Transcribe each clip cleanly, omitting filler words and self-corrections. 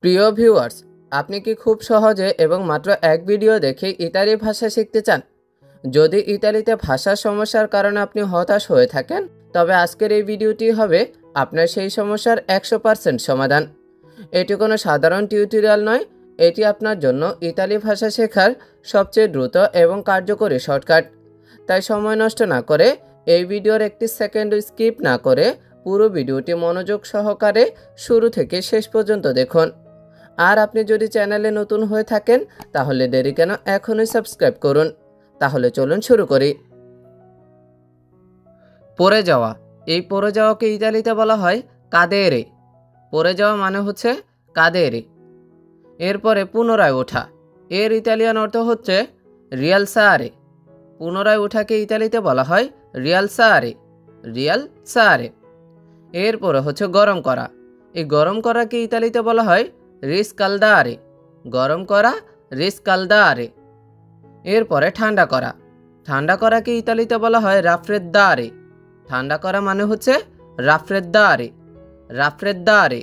প্রিয় ভিউয়ার্স, আপনি কি খুব সহজে এবং মাত্র এক ভিডিও দেখে ইতালি ভাষা শিখতে চান? যদি ইতালিতে ভাষার সমস্যার কারণে আপনি হতাশ হয়ে থাকেন, তবে আজকের এই ভিডিওটি হবে আপনার সেই সমস্যার 100% সমাধান। এটি কোনো সাধারণ টিউটোরিয়াল নয়, এটি আপনার জন্য ইতালি ভাষা শেখার সবচেয়ে দ্রুত এবং কার্যকরী শর্টকাট। তাই সময় নষ্ট না করে এই ভিডিওর একটি সেকেন্ড স্কিপ না করে পুরো ভিডিওটি মনোযোগ সহকারে শুরু থেকে শেষ পর্যন্ত দেখুন। আর আপনি যদি চ্যানেলে নতুন হয়ে থাকেন তাহলে দেরি কেন, এখনই সাবস্ক্রাইব করুন। তাহলে চলুন শুরু করি। পড়ে যাওয়া। এই পড়ে যাওয়াকে ইতালিতে বলা হয় কাদেরে। পড়ে যাওয়া মানে হচ্ছে কাদেরে। এরপরে পুনরায় ওঠা। এর ইতালিয়ান অর্থ হচ্ছে রিয়ালসারে। পুনরায় ওঠাকে ইতালিতে বলা হয় রিয়ালসারে। রিয়ালসারে। এরপরে হচ্ছে গরম করা। এই গরম করাকে ইতালিতে বলা হয় রিস্কালদারে। গরম করা, রিস্কালদারে। এরপরে ঠান্ডা করা। ঠান্ডা করাকে ইতালিতে বলা হয় রাফ্রেদ্দারে। ঠান্ডা করা মানে হচ্ছে রাফ্রেদ্দারে। রাফ্রেদ্দারে।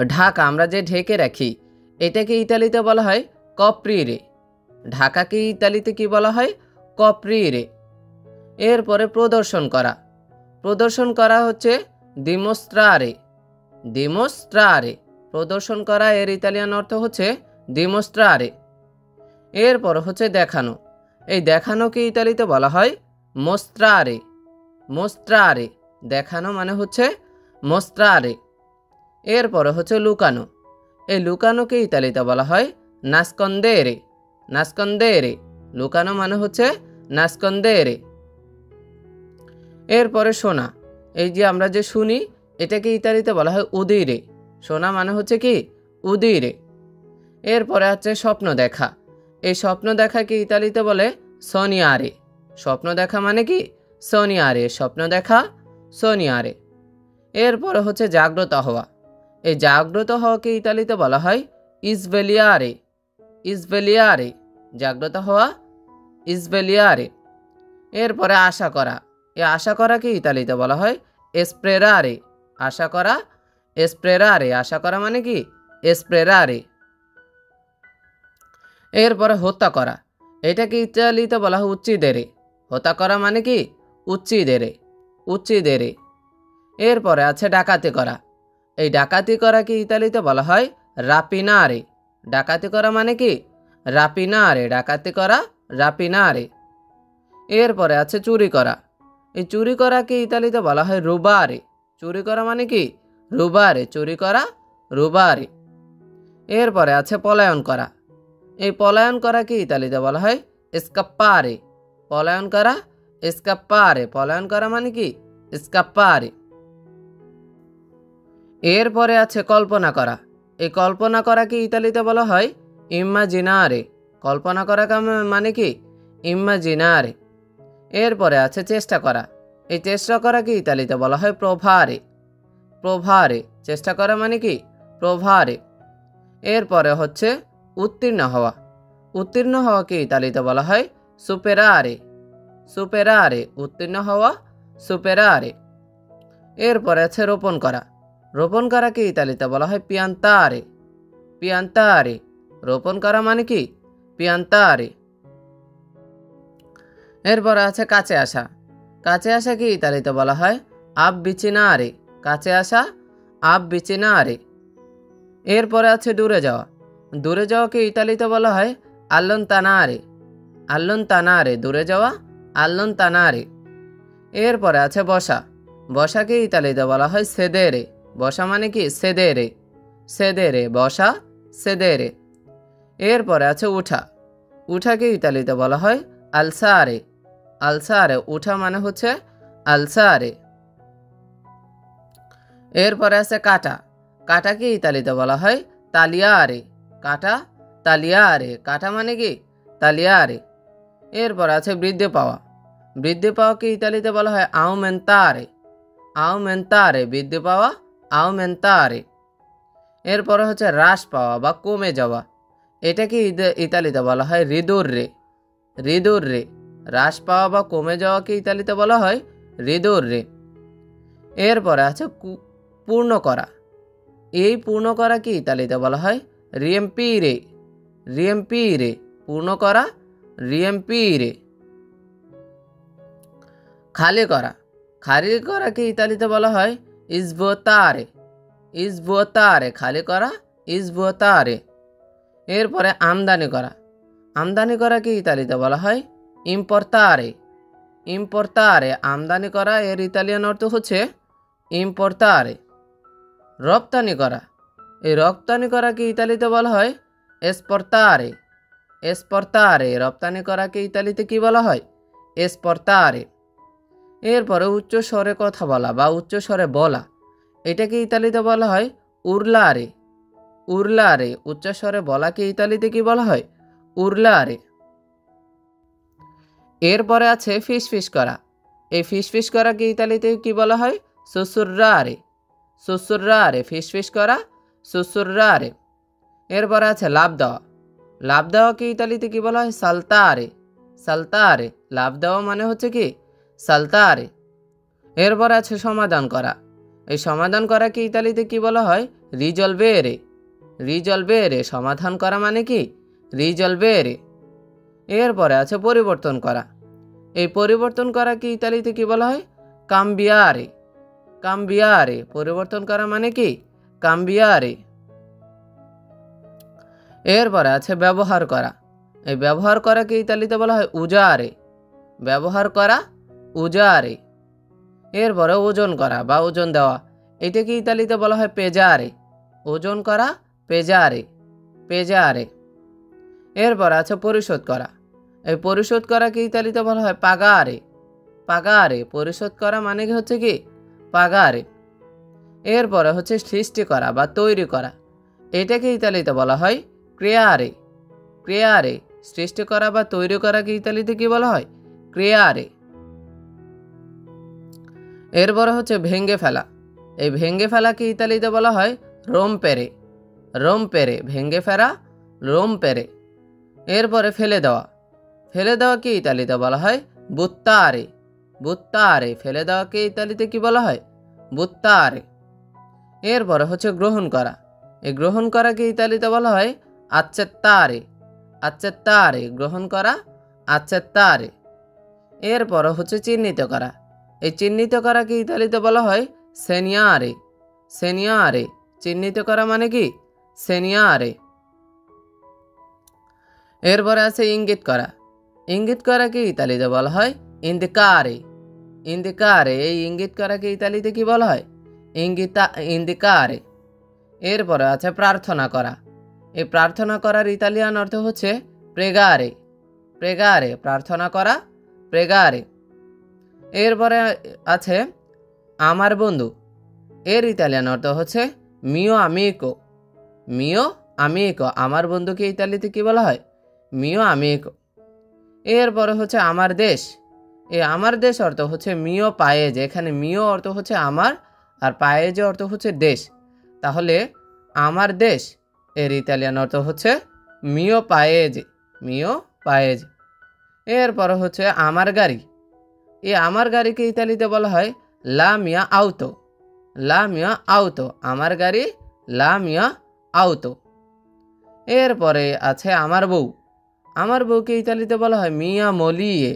ঢাকা, আমরা যে ঢেকে রাখি, এটাকে ইতালিতে বলা হয় কপ্রিরে। ঢাকাকে ইতালিতে কি বলা হয়? কপ্রিরে। এরপরে প্রদর্শন করা। প্রদর্শন করা হচ্ছে ডিমোস্ট্রারে। ডিমোস্ট্রারে। প্রদর্শন করা এর ইতালিয়ান অর্থ হচ্ছে ডিমোস্ট্রারে। এরপর হচ্ছে দেখানো। এই দেখানোকে ইতালিতে বলা হয় মোস্ট্রারে। মোস্ট্রারে। দেখানো মানে হচ্ছে মোস্ট্রারে। এরপরে হচ্ছে লুকানো। এই লুকানোকে ইতালিতে বলা হয় নাসকন্দেরে। নাসকন্দেরে। লুকানো মানে হচ্ছে নাসকন্দেরে। এরপরে শোনা। এই যে আমরা যে শুনি, এটাকে ইতালিতে বলা হয় উদিরে। শোনা মানে হচ্ছে কি? উদিরে। এরপরে হচ্ছে স্বপ্ন দেখা। এই স্বপ্ন দেখাকে ইতালিতে বলে সোনিয়ারে। স্বপ্ন দেখা মানে কি? সোনিয়ারে। স্বপ্ন দেখা, সোনিয়ারে। এরপরে হচ্ছে জাগ্রত হওয়া। এই জাগ্রত হওয়াকে ইতালিতে বলা হয় ইসভেলিয়ারে। ইসভেলিয়ারে। জাগ্রত হওয়া, ইসভেলিয়ারে। এরপরে আশা করা। এই আশা করাকে ইতালিতে বলা হয় এসপ্রেরারে। আশা করা, এসপ্রেরারে। আশা করা মানে কি? এসপ্রেরারে। এরপরে হত্যা করা। এটাকে ইতালিতে বলা হয় উচ্চিদেরে। হত্যা করা মানে কি? উচ্চিদেরে। উচ্চিদেরে। এরপরে আছে ডাকাতি করা। এই ডাকাতি করাকে ইতালিতে বলা হয় রাপিনারে। ডাকাতি করা মানে কি? রাপিনারে। ডাকাতি করা, রাপিনারে। এরপরে আছে চুরি করা। এই চুরি করাকে ইতালিতে বলা হয় রুবারে। চুরি করা মানে কি? রুবারে। চুরি করা, রুবারে। এরপরে আছে পলায়ন করা। এই পলায়ন করাকে ইতালিতে বলা হয় স্কাপ্পারে। পলায়ন করা, স্কাপ্পারে। পলায়ন করা মানে কি? স্কাপ্পারে। এরপরে আছে কল্পনা করা। এই কল্পনা করাকে ইতালিতে বলা হয় ইম্মাজিনারে। কল্পনা করা মানে কি? ইম্মাজিনারে। এরপরে আছে চেষ্টা করা। এই চেষ্টা করাকে ইতালিতে বলা হয় প্রোভারে। প্রোভারে। চেষ্টা করা মানে কি? প্রোভারে। এরপরে হচ্ছে উত্তীর্ণ হওয়া। উত্তীর্ণ হওয়াকে ইতালিতে বলা হয় সুপেরারে। সুপেরারে। উত্তীর্ণ হওয়া, সুপেরারে। এরপরে আছে রোপণ করা। রোপণ করাকে ইতালিতে বলা হয় পিয়ান্তারে। পিয়ান্তারে। রোপণ করা মানে কি? পিয়ান্তারে। এরপরে আছে কাছে আসা। কাছে আসাকে ইতালিতে বলা হয় আববিচিনারে। কাছে আসা, আববিচিনারে। এরপরে আছে দূরে যাওয়া। দূরে যাওয়াকে ইতালিতে বলা হয় আল্লোনতানারে। আল্লোনতানারে। দূরে যাওয়া, আল্লোনতানারে। এরপরে আছে বসা। বসাকে ইতালিতে বলা হয় সেদেরে। বসা মানে কি? সেদেরে। সেদেরে। বসা, সেদেরে। এরপরে আছে উঠা। উঠাকে ইতালিতে বলা হয় আলসারে। আলসারে। উঠা মানে হচ্ছে আলসারে। এরপরে আছে কাটা। কাটাকে ইতালিতে বলা হয় তালিয়ারে। কাটা, তালিয়ারে। কাটা মানে কি? তালিয়ারে। এরপর আছে বৃদ্ধি পাওয়া। বৃদ্ধি পাওয়াকে ইতালিতে বলা হয় আউমেন্তারে। আউমেন্তারে। বৃদ্ধি পাওয়া, আউমেন্তারে। এরপরে হচ্ছে হ্রাস পাওয়া বা কমে যাওয়া। এটাকে ইতালিতে বলা হয় রিদুররে। রিদুররে। হ্রাস পাওয়া বা কমে যাওয়াকে ইতালিতে বলা হয় রিদুররে। এরপরে আছে পূর্ণ করা। এই পূর্ণ করা কি ইতালিতে বলা হয় রিএমপিরে। রিএমপিরে পূর্ণ করা রিএমপিরে। খালি করা, খালি করাকে ইতালিতে বলা হয় ইসভোতারে। ইসভোতারে খালি করা ইসভোতারে। এরপরে আমদানি করা, আমদানি করাকে ইতালিতে বলা হয় ইম্পোর্তারে। ইম্পোর্তারে আমদানি করা, এর ইতালিয়ান অর্থ হচ্ছে ইম্পোর্তারে। রপ্তানি করা, এই রপ্তানি করাকে ইতালিতে বলা হয় এসপোর্তারে। এসপোর্তারে রপ্তানি করাকে ইতালিতে কি বলা হয় এসপোর্তারে। এরপরে উচ্চ স্বরে কথা বলা বা উচ্চ স্বরে বলা, এটাকে ইতালিতে বলা হয় উরলারে। উরলারে উচ্চ স্বরে বলাকে ইতালিতে কি বলা হয় উরলারে। এরপরে আছে ফিসফিস করা, এই ফিসফিস করাকে ইতালিতে কি বলা হয় সুসুররারে। সুসুররারে ফিসফিস করা সুসুররারে। এরপরে আছে লাভ দেওয়া, লাভ দেওয়াকে ইতালিতে কি বলা হয় সালতারে। সালতারে লাভ দেওয়া মানে হচ্ছে কি সালতারে। এরপর আছে সমাধান করা, এই সমাধান করাকে ইতালিতে কি বলা হয় রিজলভেরে। রিজলভেরে সমাধান করা মানে কি রিজলভেরে। এরপরে আছে পরিবর্তন করা, এই পরিবর্তন করাকে ইতালিতে কি বলা হয় কাম্বিয়ারে। কাম্বিয়ারে পরিবর্তন করা মানে কি কাম্বিয়ারে। এরপরে আছে ব্যবহার করা, এই ব্যবহার করাকে ইতালিতে বলা হয় উজারে। ব্যবহার করা উজারে। এরপরে ওজন করা বা ওজন দেওয়া, এটাকে ইতালিতে বলা হয় পেজারে। ওজন করা পেজারে। পেজারে। এরপর আছে পরিশোধ করা, এই পরিশোধ করাকে ইতালিতে বলা হয় পাগারে। পাগারে পরিশোধ করা মানে কি হচ্ছে কি পাগারে। এরপরে হচ্ছে সৃষ্টি করা বা তৈরি করা, এটাকে ইতালিতে বলা হয় ক্রেয়ারে। ক্রেয়ারে সৃষ্টি করা বা তৈরি করাকে ইতালিতে কি বলা হয় ক্রেয়ারে। এরপরে হচ্ছে ভেঙে ফেলা, এই ভেঙে ফেলাকে ইতালিতে বলা হয় রোমপেরে। রোমপেরে ভেঙে ফেলা রোমপেরে। এরপরে ফেলে দেওয়া, ফেলে দেওয়াকে ইতালিতে বলা হয় বুত্তারে। বুত্তারে ফেলে দেওয়াকে ইতালিতে কি বলা হয় বুত্তারে। এরপরে হচ্ছে গ্রহণ করা, এই গ্রহণ করাকে ইতালিতে বলা হয় আচ্ছেত্তারে। আচ্ছেত্তারে গ্রহণ করা আচ্ছেত্তারে। এরপরে হচ্ছে চিহ্নিত করা, এই চিহ্নিত করাকে ইতালিতে বলা হয় সেনিয়ারে। সেনিয়ারে চিহ্নিত করা মানে কি সেনিয়ারে। এরপরে আছে ইঙ্গিত করা, ইঙ্গিত করাকে ইতালিতে বলা হয় ইন্দিকারে। ইন্দিকারে এই ইঙ্গিত করাকে ইতালিতে কি বলা হয় ইন্দিকারে। এরপরে আছে প্রার্থনা করা, এই প্রার্থনা করার ইতালিয়ান অর্থ হচ্ছে প্রেগারে। প্রেগারে প্রার্থনা করা প্রেগারে। এরপরে আছে আমার বন্ধু, এর ইতালিয়ান অর্থ হচ্ছে মিও আমিকো। মিও আমিকো আমার বন্ধুকে ইতালিতে কি বলা হয় মিও আমিকো। এরপরে হচ্ছে আমার দেশ, এই আমার দেশ অর্থ হচ্ছে মিও পায়েজ। এখানে মিও অর্থ হচ্ছে আমার আর পায়েজ অর্থ হচ্ছে দেশ, তাহলে আমার দেশ এর ইতালিয়ান অর্থ হচ্ছে মিও পায়েজ। মিও পায়েজ। এরপরে হচ্ছে আমার গাড়ি, এই আমার গাড়িকে ইতালিতে বলা হয় লা মিয়া আউতো। লা মিয়া আউতো আমার গাড়ি লা মিয়া আউতো। এরপরে আছে আমার বউ, আমার বউকে ইতালিতে বলা হয় মিয়া মলিয়ে।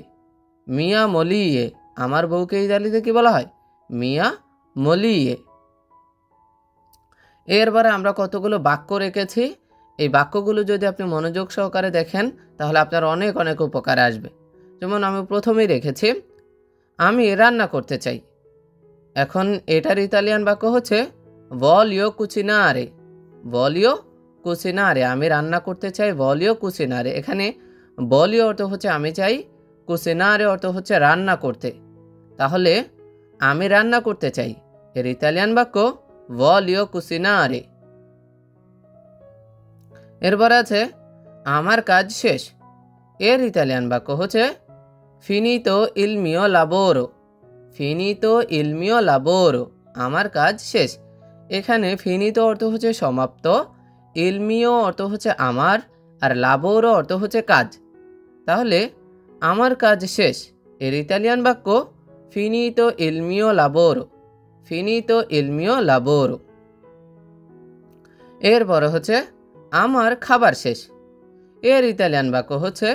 মিয়া মলিয়ে আমার বউকে ইতালিতে কি বলা হয় মিয়া মলিয়ে। এরপরে আমরা কতগুলো বাক্য রেখেছি, এই বাক্যগুলো যদি আপনি মনোযোগ সহকারে দেখেন তাহলে আপনার অনেক অনেক উপকারে আসবে। যেমন আমি প্রথমেই রেখেছি আমি রান্না করতে চাই, এখন এটার ইতালিয়ান বাক্য হচ্ছে ভলিও কুচিনারে। ভলিও কুচিনারে আমি রান্না করতে চাই ভলিও কুচিনারে। এখানে ভলিও অর্থ হচ্ছে আমি চাই, কুচিনারে অর্থ হচ্ছে রান্না করতে, তাহলে আমি রান্না করতে চাই এর ইতালিয়ান বাক্য ভলিও কুচিনারে। এরপর আছে আমার কাজ শেষ, এর ইতালিয়ান বাক্য হচ্ছে ফিনিতো ইল মিও লাবোরো। ফিনিতো ইল মিও লাবোরো আমার কাজ শেষ। এখানে ফিনিতো অর্থ হচ্ছে সমাপ্ত, ইল মিও অর্থ হচ্ছে আমার, আর লাবোরো অর্থ হচ্ছে কাজ, তাহলে আমার কাজ শেষ এর ইতালিয়ান বাক্য ফিনিতো ইল মিও লাবোরো। ফিনিতো ইল মিও লাবোরো। এরপরে হচ্ছে আমার খাবার শেষ। এর ইতালিয়ান বাক্য হচ্ছে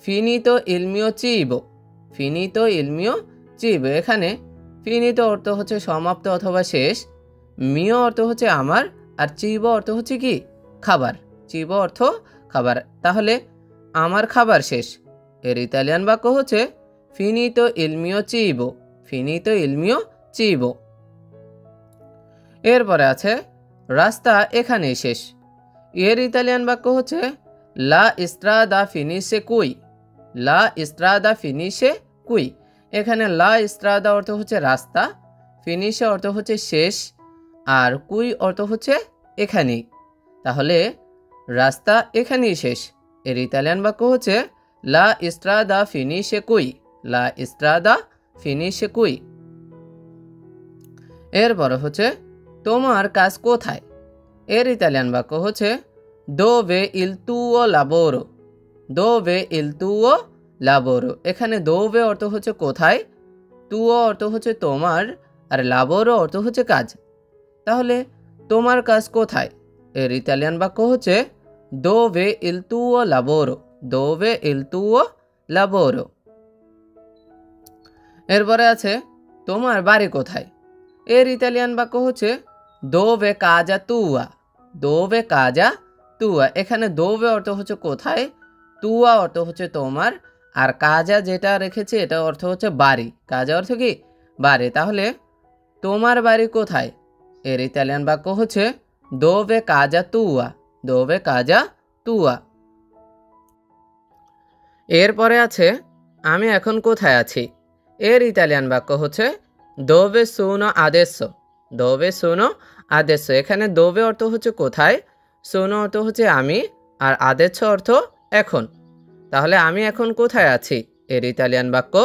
ফিনিতো ইল মিও চিবো। ফিনিতো ইল মিও চিবো। এখানে ফিনিতো অর্থ হচ্ছে সমাপ্ত অথবা শেষ, মিও অর্থ হচ্ছে আমার, আর চিবো অর্থ হচ্ছে কি খাবার। চিবো অর্থ খাবার। তাহলে আমার খাবার শেষ, এর ইতালিয়ান বাক্য হচ্ছে ফিনিতো ইল মিও চিবো। ফিনিতো ইল মিও চিবো। এরপরে আছে রাস্তা এখানেই শেষ। এর ইতালিয়ান বাক্য হচ্ছে লা ইস্ট্রাদা ফিনিশে কুই। লা ইস্ট্রাদা ফিনিশে কুই। এখানে লা ইস্ট্রাদা অর্থ হচ্ছে রাস্তা, ফিনিশে অর্থ হচ্ছে শেষ, আর কুই অর্থ হচ্ছে এখানেই। তাহলে রাস্তা এখানেই শেষ, এর ইতালিয়ান বাক্য হচ্ছে লা ইস্ট্রাদা ফিনিশে কুই। লা ইস্ট্রাদা ফিনিশে কুই। এরপরে হচ্ছে তোমার কাজ কোথায়। এর ইতালিয়ান বাক্য হচ্ছে দোভে ইল তুও লাবোরো। দোভে ইল তুও লাবোরো। এখানে দোভে অর্থ হচ্ছে কোথায়, তুও অর্থ হচ্ছে তোমার, আর লাবোরো অর্থ হচ্ছে কাজ। তাহলে তোমার কাজ কোথায়, এর ইতালিয়ান বাক্য হচ্ছে দোভে ইল তুও লাবোরো। দোভে ইল তুও লাবোরো। এরপরে আছে তোমার বাড়ি কোথায়। এর ইতালিয়ান বাক্য হচ্ছে দোভে কাজা তুয়া। দোভে কাজা তুয়া। এখানে দোভে অর্থ হচ্ছে কোথায়, তুয়া অর্থ হচ্ছে তোমার, আর কাজা যেটা রেখেছে এটা অর্থ হচ্ছে বাড়ি। কাজা অর্থ কি বাড়ি। তাহলে তোমার বাড়ি কোথায়, এর ইতালিয়ান বাক্য হচ্ছে দোভে কাজা তুয়া। দোভে কাজা তুয়া। এরপরে আছে আমি এখন কোথায় আছি। এর ইতালিয়ান বাক্য হচ্ছে দোভে সোনো আদেশো। দোভে সোনো আদেশো। এখানে দোভে অর্থ হচ্ছে কোথায়, সোনো অর্থ হচ্ছে আমি, আর আদেশ অর্থ এখন। তাহলে আমি এখন কোথায় আছি, এর ইতালিয়ান বাক্য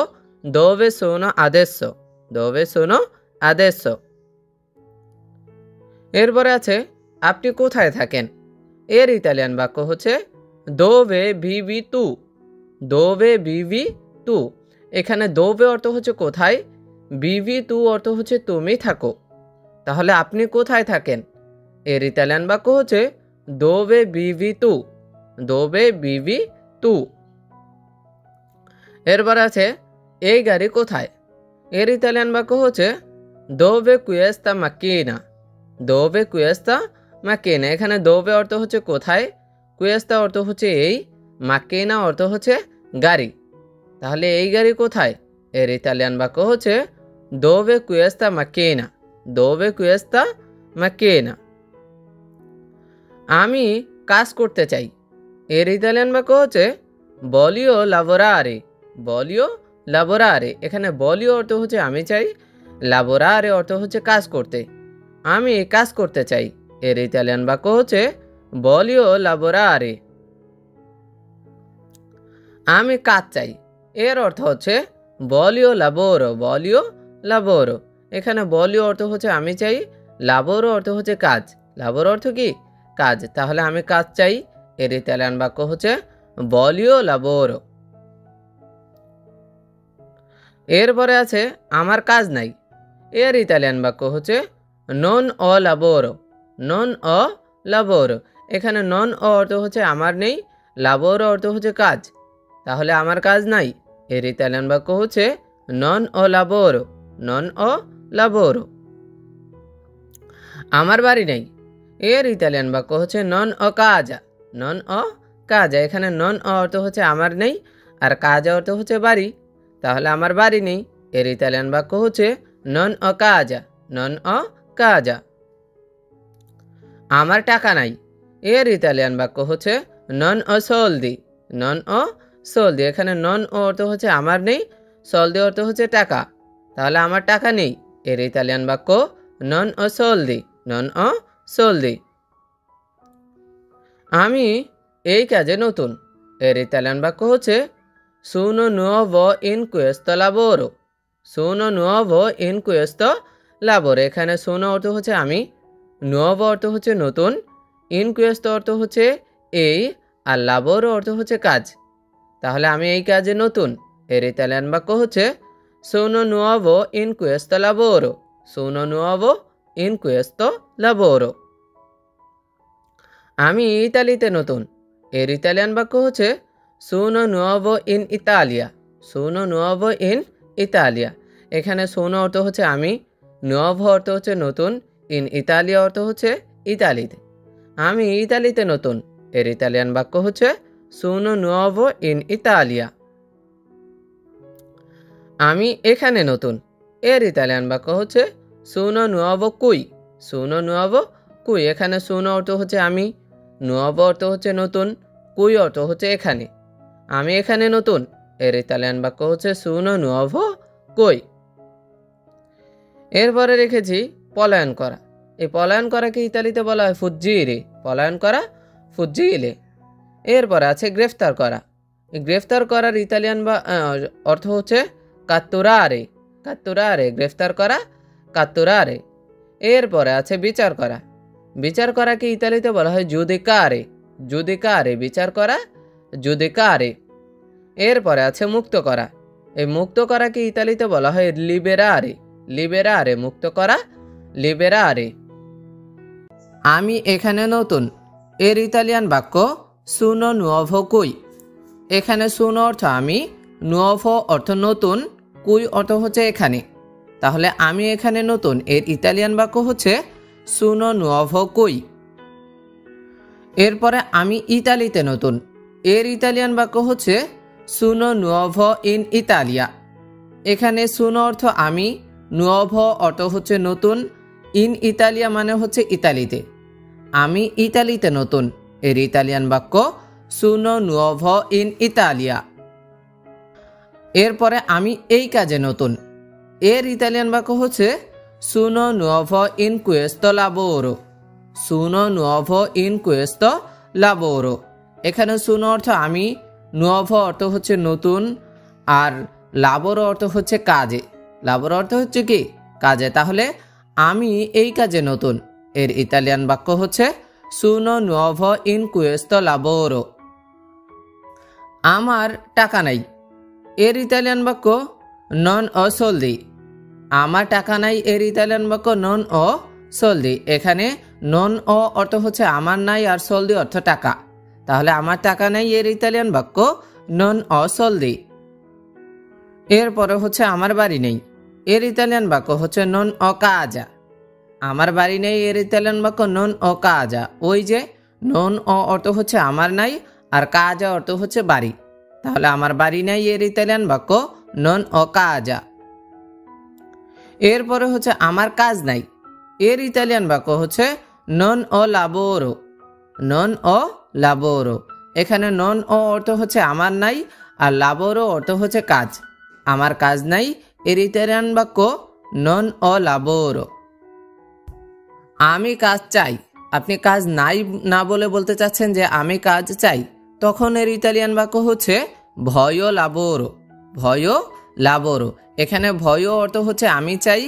দোভে সোনো আদেশো। দোভে সোনো আদেশো। এরপরে আছে আপনি কোথায় থাকেন। এর ইতালিয়ান বাক্য হচ্ছে দোভে ভিভি তু। দোভে ভিভি তু। এখানে দোভে অর্থ হচ্ছে কোথায়, ভিভি তু অর্থ হচ্ছে তুমি থাকো। তাহলে আপনি কোথায় থাকেন, এর ইতালিয়ান বাক্য হচ্ছে দোভে ভিভি তু। দোভে ভিভি তু। এরপর আছে এই গাড়ি কোথায়। এর ইতালিয়ান বাক্য হচ্ছে দোভে কুয়েস্তা মাকিনা। দোভে কুয়েস্তা মাকিনা। এখানে দোভে অর্থ হচ্ছে কোথায়, কুয়েস্তা অর্থ হচ্ছে এই, মাকিনা অর্থ হচ্ছে গাড়ি। তাহলে এই গাড়ি কোথায়, এর ইতালিয়ান বাক্য হচ্ছে দোভে কুয়েস্তা মাকিনা। দোভে কুয়েস্তা মাকিনা। আমি কাজ করতে চাই। এর ইতালিয়ান বাক্য হচ্ছে বলিও লাবোরারে। বলিও লাবোরারে। এখানে বলিও অর্থ হচ্ছে আমি চাই, লাবোরারে অর্থ হচ্ছে কাজ করতে। আমি কাজ করতে চাই, এর ইতালিয়ান বাক্য হচ্ছে বলিও লাবোরারে। আমি কাজ চাই, এর অর্থ হচ্ছে বলিও লাবোরো। বলিও লাবোরো। এখানে বলিও অর্থ হচ্ছে আমি চাই, লাবোরো অর্থ হচ্ছে কাজ। লাবোরো অর্থ কি কাজ। তাহলে আমি কাজ চাই, এর ইতালিয়ান বাক্য হচ্ছে বলিও লাবোরো। এরপরে আছে আমার কাজ নাই। এর ইতালিয়ান বাক্য হচ্ছে নন অ লাবোরো। নন অ লাবোরো। এখানে নন অ অর্থ হচ্ছে আমার নেই, লাবোরো অর্থ হচ্ছে কাজ। তাহলে আমার কাজ নাই, এর ইতালিয়ান বাক্য হচ্ছে নন অ লাবোরো। নন অ লাবোরো। আমার বাড়ি নেই। এর ইতালিয়ান বাক্য হচ্ছে নন অ কাজা। নন অ কাজা। এখানে নন অ অর্থ হচ্ছে আমার নেই, আর কাজা অর্থ হচ্ছে বাড়ি। তাহলে আমার বাড়ি নেই, এর ইতালিয়ান বাক্য হচ্ছে নন অ কাজা। নন অ কাজা। আমার টাকা নাই। এর ইতালিয়ান বাক্য হচ্ছে নন অ সোলদি। নন অ সোলদি। এখানে নন ও অর্থ হচ্ছে আমার নেই, সোলদি অর্থ হচ্ছে টাকা। তাহলে আমার টাকা নেই, এর ইতালিয়ান বাক্য নন অ সোলদি। নন অ সোলদি। আমি এই কাজে নতুন। এর ইতালিয়ান বাক্য হচ্ছে সুনো নুয়োভো ইন কুয়েস্তো লাবোরো। সুনো নুয়োভো ইন কুয়েস্তো লাবোরো। এখানে সুনো অর্থ হচ্ছে আমি, নুয়োভো অর্থ হচ্ছে নতুন, ইন কুয়েস্তো অর্থ হচ্ছে এই, আর লাবোরো অর্থ হচ্ছে কাজ। তাহলে আমি এই কাজে নতুন, এর ইতালিয়ান বাক্য হচ্ছে সুনো নুয়োভো ইন কুয়েস্তো লাবোরো। সুনো নুয়োভো ইন কুয়েস্তো লাবোরো। আমি ইতালিতে নতুন, এর ইতালিয়ান বাক্য হচ্ছে সোনো নুয়োভো ইন ইতালিয়া। সোনো নুয়োভো ইন ইতালিয়া। এখানে সোনো অর্থ হচ্ছে আমি, নুয়োভো অর্থ হচ্ছে নতুন, ইন ইতালিয়া অর্থ হচ্ছে ইতালিতে। আমি ইতালিতে নতুন, এর ইতালিয়ান বাক্য হচ্ছে সোনো নুয়োভো ইন ইতালিয়া। আমি এখানে নতুন, এর ইতালিয়ান বাক্য হচ্ছে সোনো নুয়োভো কুই। সোনো নুয়োভো কুই। এখানে সোনো অর্থ হচ্ছে আমি, নুয়োভো অর্থ হচ্ছে নতুন, কুই অর্থ হচ্ছে এখানে। আমি এখানে নতুন, এর ইতালিয়ান বাক্য হচ্ছে সোনো নুয়োভো কুই। এরপরে রেখেছি পলায়ন করা। এই পলায়ন করাকে ইতালিতে বলা হয় ফুজ্জিরে। পলায়ন করা ফুজ্জিলে। এরপরে আছে গ্রেফতার করা। এই গ্রেফতার করার ইতালিয়ান বা অর্থ হচ্ছে কাত্তুরারে। কাত্তুরারে, গ্রেফতার করা কাত্তুরারে। এরপরে আছে বিচার করা। বিচার করাকে ইতালিতে বলা হয় জুদিকারে। জুদিকারে, বিচার করা জুদিকারে। এরপরে আছে মুক্ত করা। এই মুক্ত করাকে ইতালিতে বলা হয় লিবেরারে। লিবেরারে, মুক্ত করা লিবেরারে। আমি এখানে নতুন, এর ইতালিয়ান বাক্য সোনো নুয়োভো কুই। এখানে সোনো অর্থ আমি, নুয়োভো অর্থ নতুন, কুই অর্থ হচ্ছে এখানে। তাহলে আমি এখানে নতুন, এর ইতালিয়ান বাক্য হচ্ছে সোনো নুয়োভো কুই। এরপরে আমি ইতালিতে নতুন, এর ইতালিয়ান বাক্য হচ্ছে সোনো নুয়োভো ইন ইতালিয়া। এখানে সোনো অর্থ আমি, নুয়োভো অর্থ হচ্ছে নতুন, ইন ইতালিয়া মানে হচ্ছে ইতালিতে। আমি ইতালিতে নতুন, এর ইতালিয়ান বাক্য সোনো নুয়োভো ইন ইতালিয়া। এরপরে আমি এই কাজে নতুন, এর ইতালিয়ান বাক্য হচ্ছে সোনো নুয়োভো ইন কুয়েস্তো লাবোরো। সোনো নুয়োভো ইন কুয়েস্তো লাবোরো। এখানে সোনো অর্থ আমি, নুয়োভো অর্থ হচ্ছে নতুন, আর লাবোরো অর্থ হচ্ছে কাজে। লাবোরো অর্থ হচ্ছে কি? কাজে। তাহলে আমি এই কাজে নতুন, এর ইতালিয়ান বাক্য হচ্ছে সোনো নুয়োভো ইন কুয়েস্তো লাবোরো। আমার টাকা নাই, এর ইতালিয়ান বাক্য নন ও সোলদি। আমার টাকা নাই, এর ইতালিয়ান বাক্য নন ও সোলদি। এখানে নন ও অর্থ হচ্ছে আমার নাই, আর সোলদি অর্থ টাকা। তাহলে আমার টাকা নাই, এর ইতালিয়ান বাক্য নন ও সোলদি। এরপরে হচ্ছে আমার বাড়ি নেই, এর ইতালিয়ান বাক্য হচ্ছে নন ও কাজা। আমার বাড়ি নেই, এর ইতালিয়ান বাক্য নন ও কাজা। ওই যে নন ও অর্থ হচ্ছে আমার নাই, আর কাজা অর্থ হচ্ছে বাড়ি। তাহলে আমার বাড়ি নাই, এর ইতালিয়ান বাক্য নন ও কাজা। এরপরে হচ্ছে আমার কাজ নাই, এর ইতালিয়ান বাক্য হচ্ছে নন ও লাবোরো। নন ও লাবোরো। এখানে নন ও অর্থ হচ্ছে আমার নাই, আর লাবোরো অর্থ হচ্ছে কাজ। আমার কাজ নাই, এর ইতালিয়ান বাক্য নন ও লাবোরো। আমি কাজ চাই। আপনি কাজ নাই না বলে বলতে চাচ্ছেন যে আমি কাজ চাই, তখন এর ইতালিয়ান বাক্য হচ্ছে ভয়ো লাবোরো। ভয়ো লাবোরো। এখানে ভয়ো অর্থ হচ্ছে আমি চাই,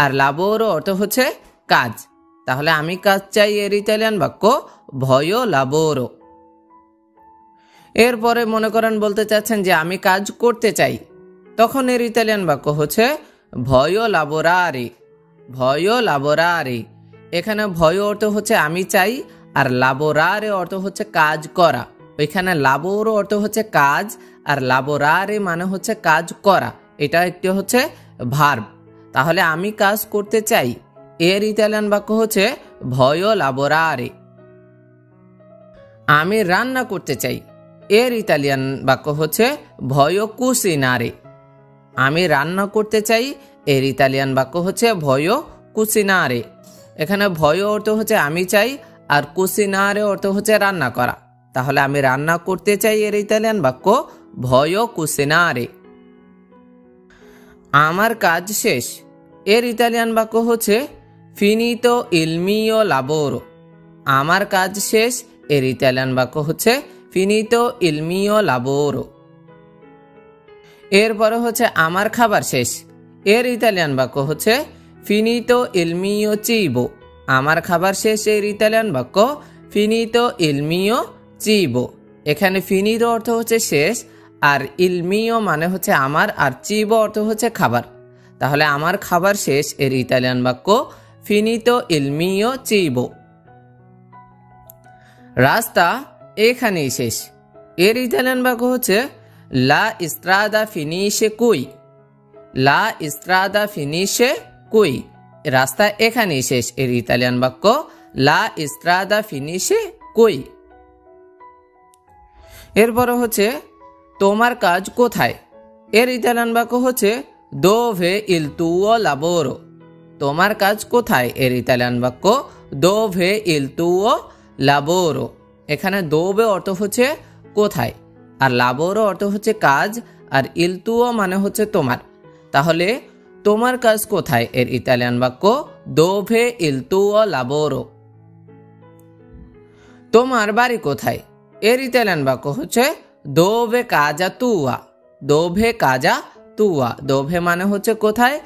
আর লাবোরো অর্থ হচ্ছে কাজ। তাহলে আমি কাজ চাই, এর ইতালিয়ান বাক্য ভয়ো লাবোরো। এরপরে মনে করেন বলতে চাচ্ছেন যে আমি কাজ করতে চাই, তখন এর ইতালিয়ান বাক্য হচ্ছে ভয়ো লাবোরারে। ভয়ো লাবোরারে। এখানে ভয় অর্থ হচ্ছে আমি চাই, আর লাবোরারে অর্থ হচ্ছে কাজ করা। ওইখানে লাবোরো অর্থ হচ্ছে কাজ, আর লাবোরারে মানে হচ্ছে কাজ করা। এটা একটি হচ্ছে ভার্ব। তাহলে আমি কাজ করতে চাই, এর ইতালিয়ান বাক্য হচ্ছে ভয়ো লাবোরারে। আমি রান্না করতে চাই, এর ইতালিয়ান বাক্য হচ্ছে ভয়ো কুসিনারে। আমি রান্না করতে চাই, এর ইতালিয়ান বাক্য হচ্ছে ভয়ো কুসিনারে। এখানে ভয় অর্থ হচ্ছে আমি চাই, আর কুসিনারে অর্থ হচ্ছে রান্না করা। তাহলে আমি রান্না করতে চাই, এর ইতালিয়ান বাক্য ভয়ো কুসিনারে। আমার কাজ শেষ, এর ইতালিয়ান বাক্য হচ্ছে ফিনিতো ইল মিও লাবোরো। আমার কাজ শেষ, এর ইতালিয়ান বাক্য হচ্ছে ফিনিতো ইল মিও লাবোরো। এরপরে হচ্ছে আমার খাবার শেষ, এর ইতালিয়ান বাক্য হচ্ছে ফিনিতো ইল মিও চিবো। আমার খাবার শেষ, এর ইতালিয়ান বাক্য ফিনিতো ইল মিও চিবো। এখানে ফিনিতো অর্থ হচ্ছে শেষ, আর ইল মিও মানে হচ্ছে আমার, আর চিবো অর্থ হচ্ছে খাবার। তাহলে আমার খাবার শেষ, এর ইতালিয়ান বাক্য ফিনিতো ইল মিও চিবো। রাস্তা এখানেই শেষ। এর ইতালিয়ান বাক্য হচ্ছে লা স্ট্রাদা ফিনিশে কুই। লা স্ট্রাদা ফিনিশে কুই, রাস্তা এখানেই শেষ। এর ইতালিয়ান বাক্য লা স্ট্রাদা ফিনিশে কুই। এরপর হচ্ছে তোমার কাজ কোথায়। এর ইতালিয়ান বাক্য হচ্ছে দোভে ইল তুও লাবোরো। তোমার কাজ কোথায়। এর ইতালিয়ান বাক্য দোভে ইল তুও লাবোরো। এখানে দোভে অর্থ হচ্ছে কোথায়, আর লাবোরো অর্থ হচ্ছে কাজ, আর ইল তুও মানে হচ্ছে তোমার। তাহলে তোমার কাজ কোথায় এর ইতালিয়ান বাক্য দোভে ইল তুও লাবোরো। তোমার বাড়ি কোথায়। এর ইতালিয়ান বাক্য হচ্ছে দোভে কাজা তুয়া। দোভে কাজা তুয়া। দোভে মানে হচ্ছে কোথায়,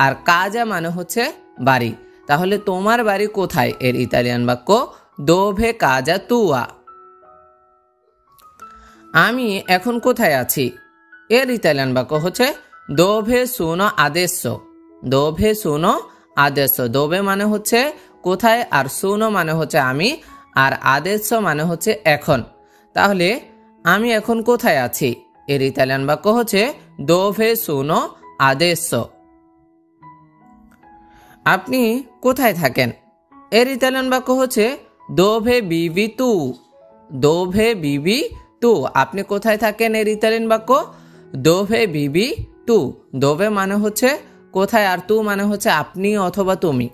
আর কাজা মানে হচ্ছে বাড়ি। তাহলে তোমার বাড়ি কোথায় এর ইতালিয়ান বাক্য দোভে কাজা তুয়া। আমি এখন কোথায় আছি। এর ইতালিয়ান বাক্য হচ্ছে দোভে সুনো আদেশো। দোভে সুনো আদেশো। দোভে মানে হচ্ছে কোথায়, আর সুনো মানে হচ্ছে আমি, আর আদেশো মানে হচ্ছে এখন। তাহলে আমি এখন কোথায় আছি। এর ইতালিয়ান বাক্য হচ্ছে দোভে সুনো আদেশো। আপনি কোথায় থাকেন। এর ইতালিয়ান বাক্য হচ্ছে দোভে বিভি তু। দোভে বিভি তু। আপনি কোথায় থাকেন এর ইতালিয়ান বাক্য দোভে বিভি তু। দোভে মানে হচ্ছে কোথায়, আর তু মানে হচ্ছে আপনি অথবা তুমি,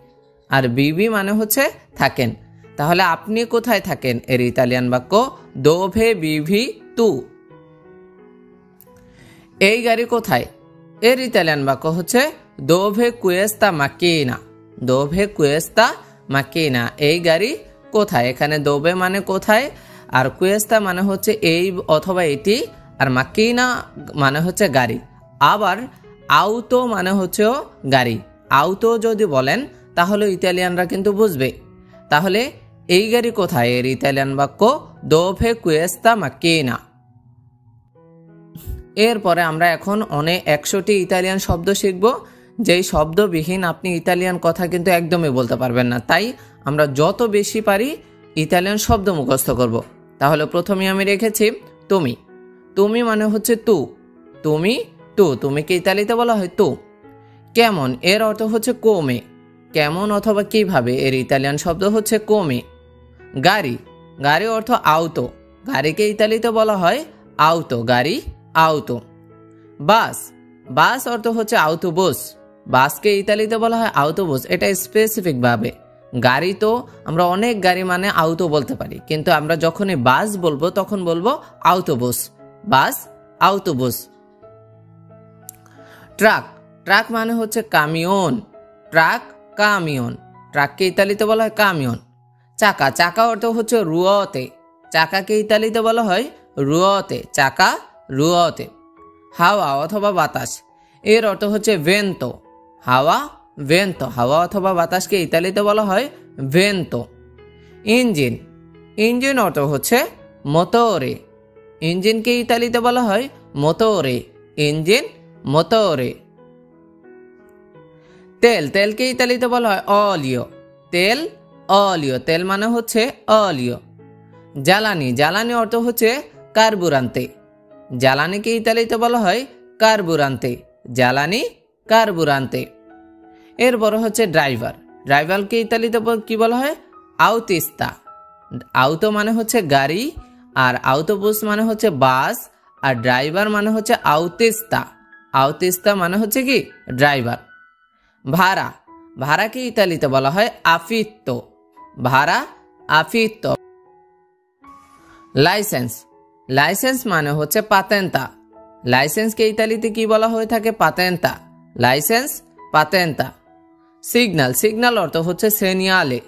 আর বিবি মানে হচ্ছে থাকেন। তাহলে আপনি কোথায় থাকেন এর ইতালিয়ান বাক্য দোভে বিভি তু। এই গাড়ি কোথায়। এর ইতালিয়ান বাক্য হচ্ছে দোভে কুয়েস্তা মাকিনা। দোভে কুয়েস্তা মাকিনা। এই গাড়ি কোথায়। এখানে দোভে মানে কোথায়, আর কুয়েস্তা মানে হচ্ছে এই অথবা এটি, আর মাকিনা মানে হচ্ছে গাড়ি। আবার আউতো মানে হচ্ছেও গাড়ি। আউতো যদি বলেন তাহলে ইতালিয়ানরা কিন্তু বুঝবে। তাহলে এই গাড়ি কোথায় এর ইতালিয়ান বাক্য দোভে কুয়েস্তা মাকিনা। এরপরে আমরা এখন অনেক 100টি ইতালিয়ান শব্দ শিখব, যেই শব্দবিহীন আপনি ইতালিয়ান কথা কিন্তু একদমই বলতে পারবেন না। তাই আমরা যত বেশি পারি ইতালিয়ান শব্দ মুখস্থ করব। তাহলে প্রথমে আমি রেখেছি তুমি। তুমি মানে হচ্ছে তু। তুমি তু। তুমিকে ইতালিতে বলা হয় তু। কেমন, এর অর্থ হচ্ছে কোমে। কেমন অথবা কিভাবে, এর ইতালিয়ান শব্দ হচ্ছে কোমে। গাড়ি। গাড়ি অর্থ আউতো। গাড়িকে ইতালিতে বলা হয় আউতো। গাড়ি আউতো। বাস। বাস অর্থ হচ্ছে আউটোবুস। বাসকে ইতালিতে বলা হয় আউটোবুস। এটা স্পেসিফিক ভাবে। গাড়ি তো আমরা অনেক গাড়ি মানে আউতো বলতে পারি, কিন্তু আমরা যখনই বাস বলবো তখন বলবো আউটোবুস। বাস আউটোবুস। ট্রাক। ট্রাক মানে হচ্ছে কামিয়ন। ট্রাক কামিয়ন। ট্রাককে ইতালিতে বলা হয় কামিয়ন। চাকা। চাকা অর্থ হচ্ছে রুয়োতে। চাকাকে ইতালিতে বলা হয় রুয়োতে। চাকা রুয়োতে। হাওয়া অথবা বাতাস। এর অর্থ হচ্ছে ভেন্তো। হাওয়া ভেন্তো। হাওয়া অথবা বাতাসকে ইতালিতে বলা হয় ভেন্তো। ইঞ্জিন। ইঞ্জিন অর্থ হচ্ছে মোটরে। ইঞ্জিনকে ইতালিতে বলা হয় মোটরে। ইঞ্জিন মোটরে। তেল। তেলকে ইতালিতে বলা হয় অলিও। তেল অলিও। তেল মানে হচ্ছে অলিও। জ্বালানি। জ্বালানি অর্থ হচ্ছে কার্বুরান্তে। জ্বালানিকে ইতালিতে বলা হয় কার্বুরান্তে। জ্বালানি কার্বুরান্তে। এরপর হচ্ছে ড্রাইভার। ড্রাইভারকে ইতালিতে কি বলা হয় আউতিস্তা। আউতো মানে হচ্ছে গাড়ি, আর আউটোবুস মানে হচ্ছে বাস, আর ড্রাইভার মানে হচ্ছে আউতিস্তা। আউতিস্তা মানে হচ্ছে কি ড্রাইভার। ভাড়া। ভাড়াকে ইতালিতে বলা হয় আফিত্তো। ভাড়া আফিত্তো। লাইসেন্স। লাইসেন্স মানে হচ্ছে পাতেন্তা। লাইসেন্সকে ইতালিতে কি বলা হয়ে থাকে পাতেন্তা। লাইসেন্স পাতেন্তা। সিগন্যাল। সিগন্যাল অর্থ হচ্ছে সেনিয়ালে।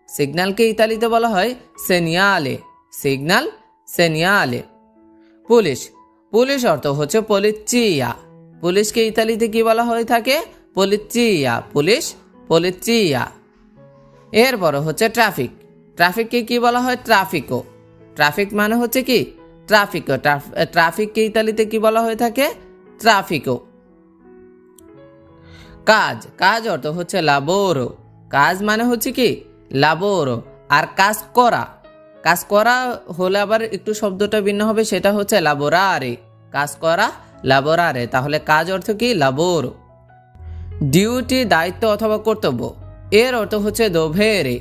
সিগন্যালকে ইতালিতে বলা হয় সেনিয়ালে। সিগন্যাল সেনিয়ালে। পুলিশ। পুলিশ অর্থ হচ্ছে পলিচিয়া। পুলিশকে ইতালিতে কি বলা হয়ে থাকে পলিচিয়া। পুলিশ পলিচিয়া। এরপর হচ্ছে ট্রাফিক। ট্রাফিককে কি বলা হয় ট্রাফিকো। ট্রাফিক মানে হচ্ছে কি ট্রাফিকো। ট্রাফিককে ইতালিতে কি বলা হয়ে থাকে ট্রাফিকো। কাজ। কাজ অর্থ হচ্ছে লাবোরো। কাজ মানে হচ্ছে কি লাবোরো। আর কাজ করা। কাজ করা হলে আবার একটু শব্দটা ভিন্ন হবে, সেটা হচ্ছে লাবোরারে। কাজ করা, লাবোরারে। তাহলে কাজ অর্থ কি? লাবোর। ডিউটি দায়িত্ব অথবা কর্তব্য, এর অর্থ হচ্ছে দোভেরে।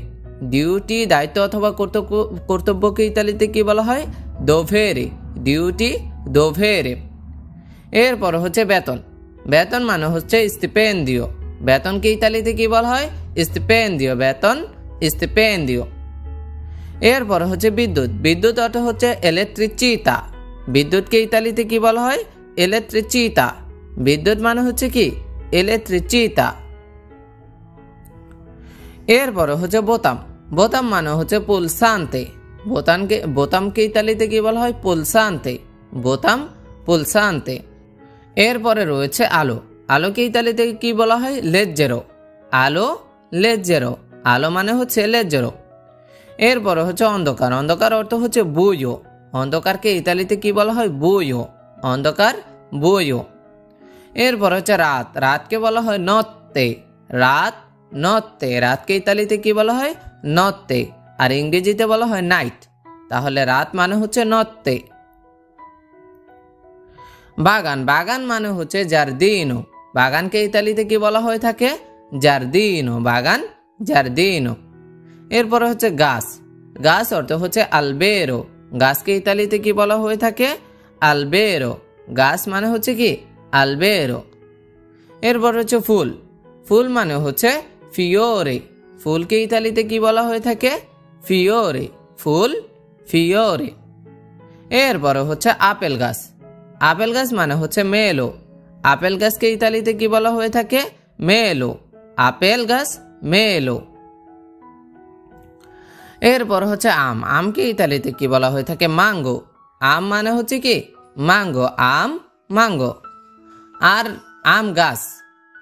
ডিউটি দায়িত্ব অথবা কর্তব্যকে ইতালিতে কি বলা হয়? দোভেরে। ডিউটি দোভেরে। এরপর হচ্ছে বেতন। বেতন মানে হচ্ছে স্টিপেন্দিও। বেতনকে ইতালিতে কি বলা হয়? স্টিপেন্দিও। বেতন স্টিপেন্দিও। এরপর হচ্ছে বিদ্যুৎ। বিদ্যুৎ অর্থ হচ্ছে ইলেকট্রিচিতা। বিদ্যুৎকে ইতালিতে কি বলা হয়? ইলেকট্রিচিতা। বিদ্যুৎ মানে হচ্ছে কি? ইলেকট্রিচিতা। এরপর হচ্ছে বোতাম। বোতাম মানে হচ্ছে পুলসান্তে। বোতামকে ইতালিতে কি বলা হয়? পুলসান্তে। বোতাম পুলসান্তে। এরপরে রয়েছে আলো। আলোকে ইতালিতে কি বলা হয়? লেজ্জেরো। আলো লেজ্জেরো। আলো মানে হচ্ছে লেজ্জেরো। এরপরে হচ্ছে অন্ধকার। অন্ধকার অর্থ হচ্ছে বুয়ো। অন্ধকারকে ইতালিতে কি বলা হয়? বুয়ো। অন্ধকার বুয়ো। এরপর হচ্ছে রাত। রাতকে বলা হয় নত্তে। রাত নত্তে। রাতকে ইতালিতে কি বলা হয়? নত্তে। আর ইংরেজিতে বলা হয় নাইট। তাহলে রাত মানে হচ্ছে নত্তে। বাগান। বাগান মানে হচ্ছে জারদিনো। বাগানকে ইতালিতে কি বলা হয়ে থাকে? জারদিনো। বাগান জারদিনো। এরপরে হচ্ছে গাছ। গাছ অর্থ হচ্ছে আলবেরো। গাছকে ইতালিতে কি বলা হয়ে থাকে? আলবেরো। গাছ মানে হচ্ছে কি? আলবেরো। এরপর হচ্ছে ফুল। ফুল মানে হচ্ছে ফিওরে। ফুলকে ইতালিতে কি বলা হয়ে থাকে? ফিওরে। ফুল ফিওরে। এরপর হচ্ছে আপেল গাছ। আপেল গাছ মানে হচ্ছে মেলো। আপেল গাছকে ইতালিতে কি বলা হয়ে থাকে? মেলো। আপেল গাছ মেলো। এরপর হচ্ছে আম। আমকে ইতালিতে কি বলা হয়ে থাকে? মাঙ্গো। আম মানে হচ্ছে কি? মাঙ্গো। আম মাঙ্গো। আর আম গাছ।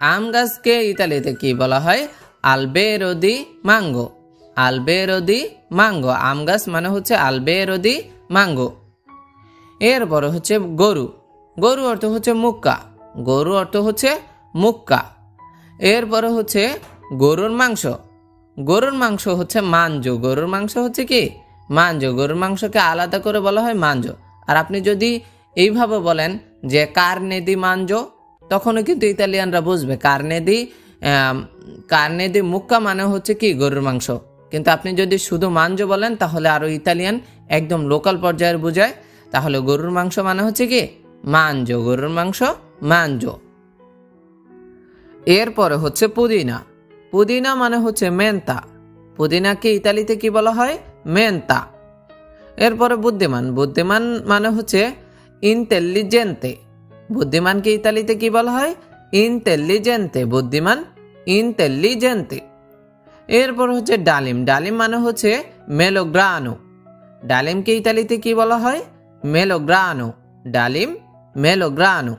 আম গাছকে ইতালিতে কি বলা হয়? আলবেরো দি মাঙ্গো। আলবেরো দি মাঙ্গো। আম গাছ মানে হচ্ছে আলবেরো দি মাঙ্গো। এরপর হচ্ছে গরু। গরু অর্থ হচ্ছে মুক্কা। গরু অর্থ হচ্ছে মুক্কা। এরপরে হচ্ছে গরুর মাংস। গরুর মাংস হচ্ছে মাঞ্জো। গরুর মাংস হচ্ছে কি? মাঞ্জো। গরুর মাংসকে আলাদা করে বলা হয় মাঞ্জো। আর আপনি যদি এইভাবে বলেন যে কার্নে দি মাঞ্জো, তখনও কিন্তু ইতালিয়ানরা বুঝবে। কার্নে দি মুক্কা মানে হচ্ছে কি? গরুর মাংস। কিন্তু আপনি যদি শুধু মাঞ্জো বলেন তাহলে আরো ইতালিয়ান একদম লোকাল পর্যায়ের বোঝায়। তাহলে গরুর মাংস মানে হচ্ছে কি? মাঞ্জো। গরুর মাংস মাঞ্জো। এরপরে হচ্ছে পুদিনা। পুদিনা মানে হচ্ছে মেন্তা। পুদিনাকে ইতালিতে কি বলা হয়? মেন্তা। এরপরে বুদ্ধিমান। বুদ্ধিমান মানে হচ্ছে ইন্টেলিজেন্তে। বুদ্ধিমানকে ইতালিতে কি বলা হয়? ইন্টেলিজেন্তে। বুদ্ধিমান ইন্টেলিজেন্তে। এরপর হচ্ছে ডালিম। ডালিম মানে হচ্ছে মেলোগ্রানো। ডালিমকে ইতালিতে কি বলা হয়? মেলোগ্রানো। ডালিম মেলোগ্রানো।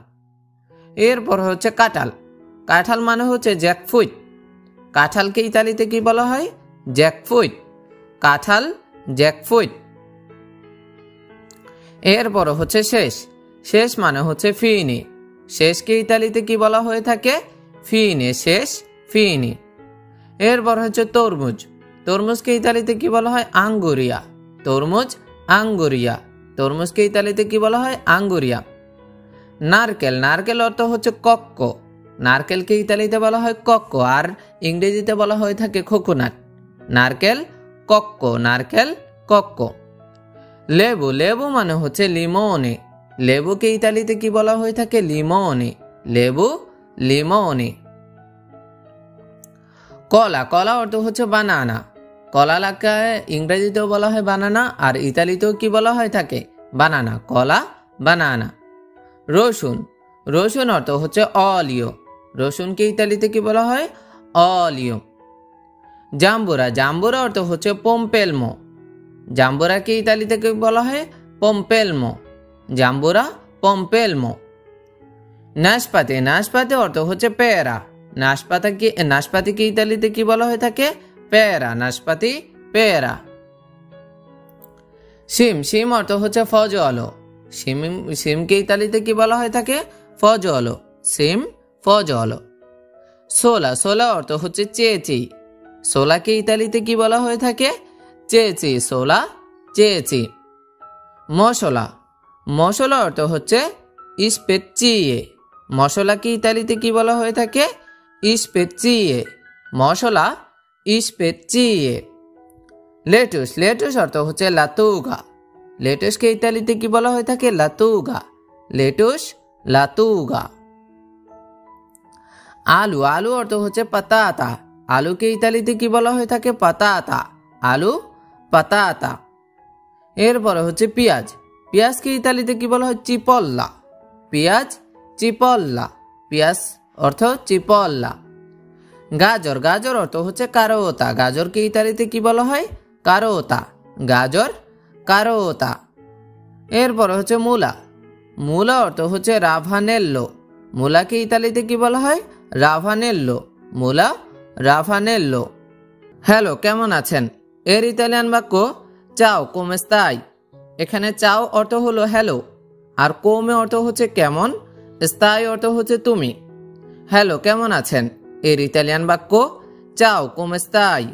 এরপর হচ্ছে কাঁঠাল। কাঁঠাল মানে হচ্ছে জ্যাকফ্রুট। কাঁঠালকে ইতালিতে কি বলা হয়? জ্যাকফ্রুট। কাঁঠাল জ্যাকফ্রুট। এরপর হচ্ছে শেষ। শেষ মানে হচ্ছে ফিনে। শেষকে ইতালিতে কি বলা হয়ে থাকে? ফিনে। শেষ ফিনে। এরপর হচ্ছে তরমুজ। তরমুজকে ইতালিতে কি বলা হয়? আঙ্গুরিয়া। তরমুজ আঙ্গুরিয়া। তরমুজকে ইতালিতে কি বলা হয়? আঙ্গুরিয়া। নারকেল। নারকেল অর্থ হচ্ছে কক্কো। নারকেলকে ইতালিতে বলা হয় কক্কো। আর ইংরেজিতে বলা হয়ে থাকে কোকোনাট। নারকেল কক্কো। নারকেল কক্কো। লেবু। লেবু মানে হচ্ছে লিমোনে। লেবুকে ইতালিতে কি বলা হয়ে থাকে? লিমোনে। লেবু লিমোনে। কলা। কলা অর্থ হচ্ছে বানানা। কলাকে ইংরেজিতেও বলা হয় বানানা, আর ইতালিতেও কি বলা হয় থাকে? বানানা। কলা বানানা। রসুন। রসুন অর্থ হচ্ছে অলিও। রসুনকে ইতালিতে কি বলা হয়? অলিও। জাম্বুরা। জাম্বুরা অর্থ হচ্ছে পম্পেলমো। জাম্বুরাকে ইতালিতে কি বলা হয়? পম্পেলমো। জাম্বুরা পম্পেলমো। নাশপাতি। নাশপাতি অর্থ হচ্ছে পেয়ারা। নাশপাতিকে ইতালিতে কি বলা হয়ে থাকে? পেয়ারা। নাশপাতি পেয়ারা। শিম। শিম অর্থ হচ্ছে ফজলো। শিমকে ইতালিতে কি বলা হয়ে থাকে? ফজলো। শিম ফজলো। সোলা। সোলা অর্থ হচ্ছে চেচি। সোলাকে ইতালিতে কি বলা হয়ে থাকে? চেচি। সোলা চেয়েছি। মশলা, মশলা অর্থ হচ্ছে স্পেজিয়ে। মশলাকে ইতালিতে কি বলা হয়ে থাকে? স্পেজিয়ে। মশলা স্পেজিয়ে। লেটুস, লেটুস অর্থ হচ্ছে লাতুগা। লেটুসকে ইতালিতে কি বলা হয়ে থাকে? লাতুগা। লেটুস, লাতুগা। আলু, আলু অর্থ হচ্ছে পাতাতা। আলুকে ইতালিতে কি বলা হয়ে থাকে? পাতাতা। আলু, পাতাতা। এরপরে হচ্ছে পেঁয়াজ। পেঁয়াজকে ইতালিতে কি বলা হয়? চিপল্লা। পেঁয়াজ, চিপল্লা। পেঁয়াজ অর্থ চিপল্লা। গাজর, গাজর অর্থ হচ্ছে কারোতা। গাজরকে ইতালিতে কি বলা হয়? কারোতা। গাজর, কারোতা। এরপরে হচ্ছে মূলা। মূলা অর্থ হচ্ছে রাভানেল্লো। মূলাকে ইতালিতে কি বলা হয়? রাভানেল্লো। মূলা, রাভানেল্লো। হ্যালো, কেমন আছেন? এর ইতালিয়ান বাক্য চাও কোমে স্তাই। এখানে চাও অর্থ হলো হ্যালো, আর কোমে অর্থ হচ্ছে কেমন, স্তাই অর্থ হচ্ছে তুমি। হ্যালো, কেমন আছেন? এর ইতালিয়ান বাক্য চাও কোমে স্তাই।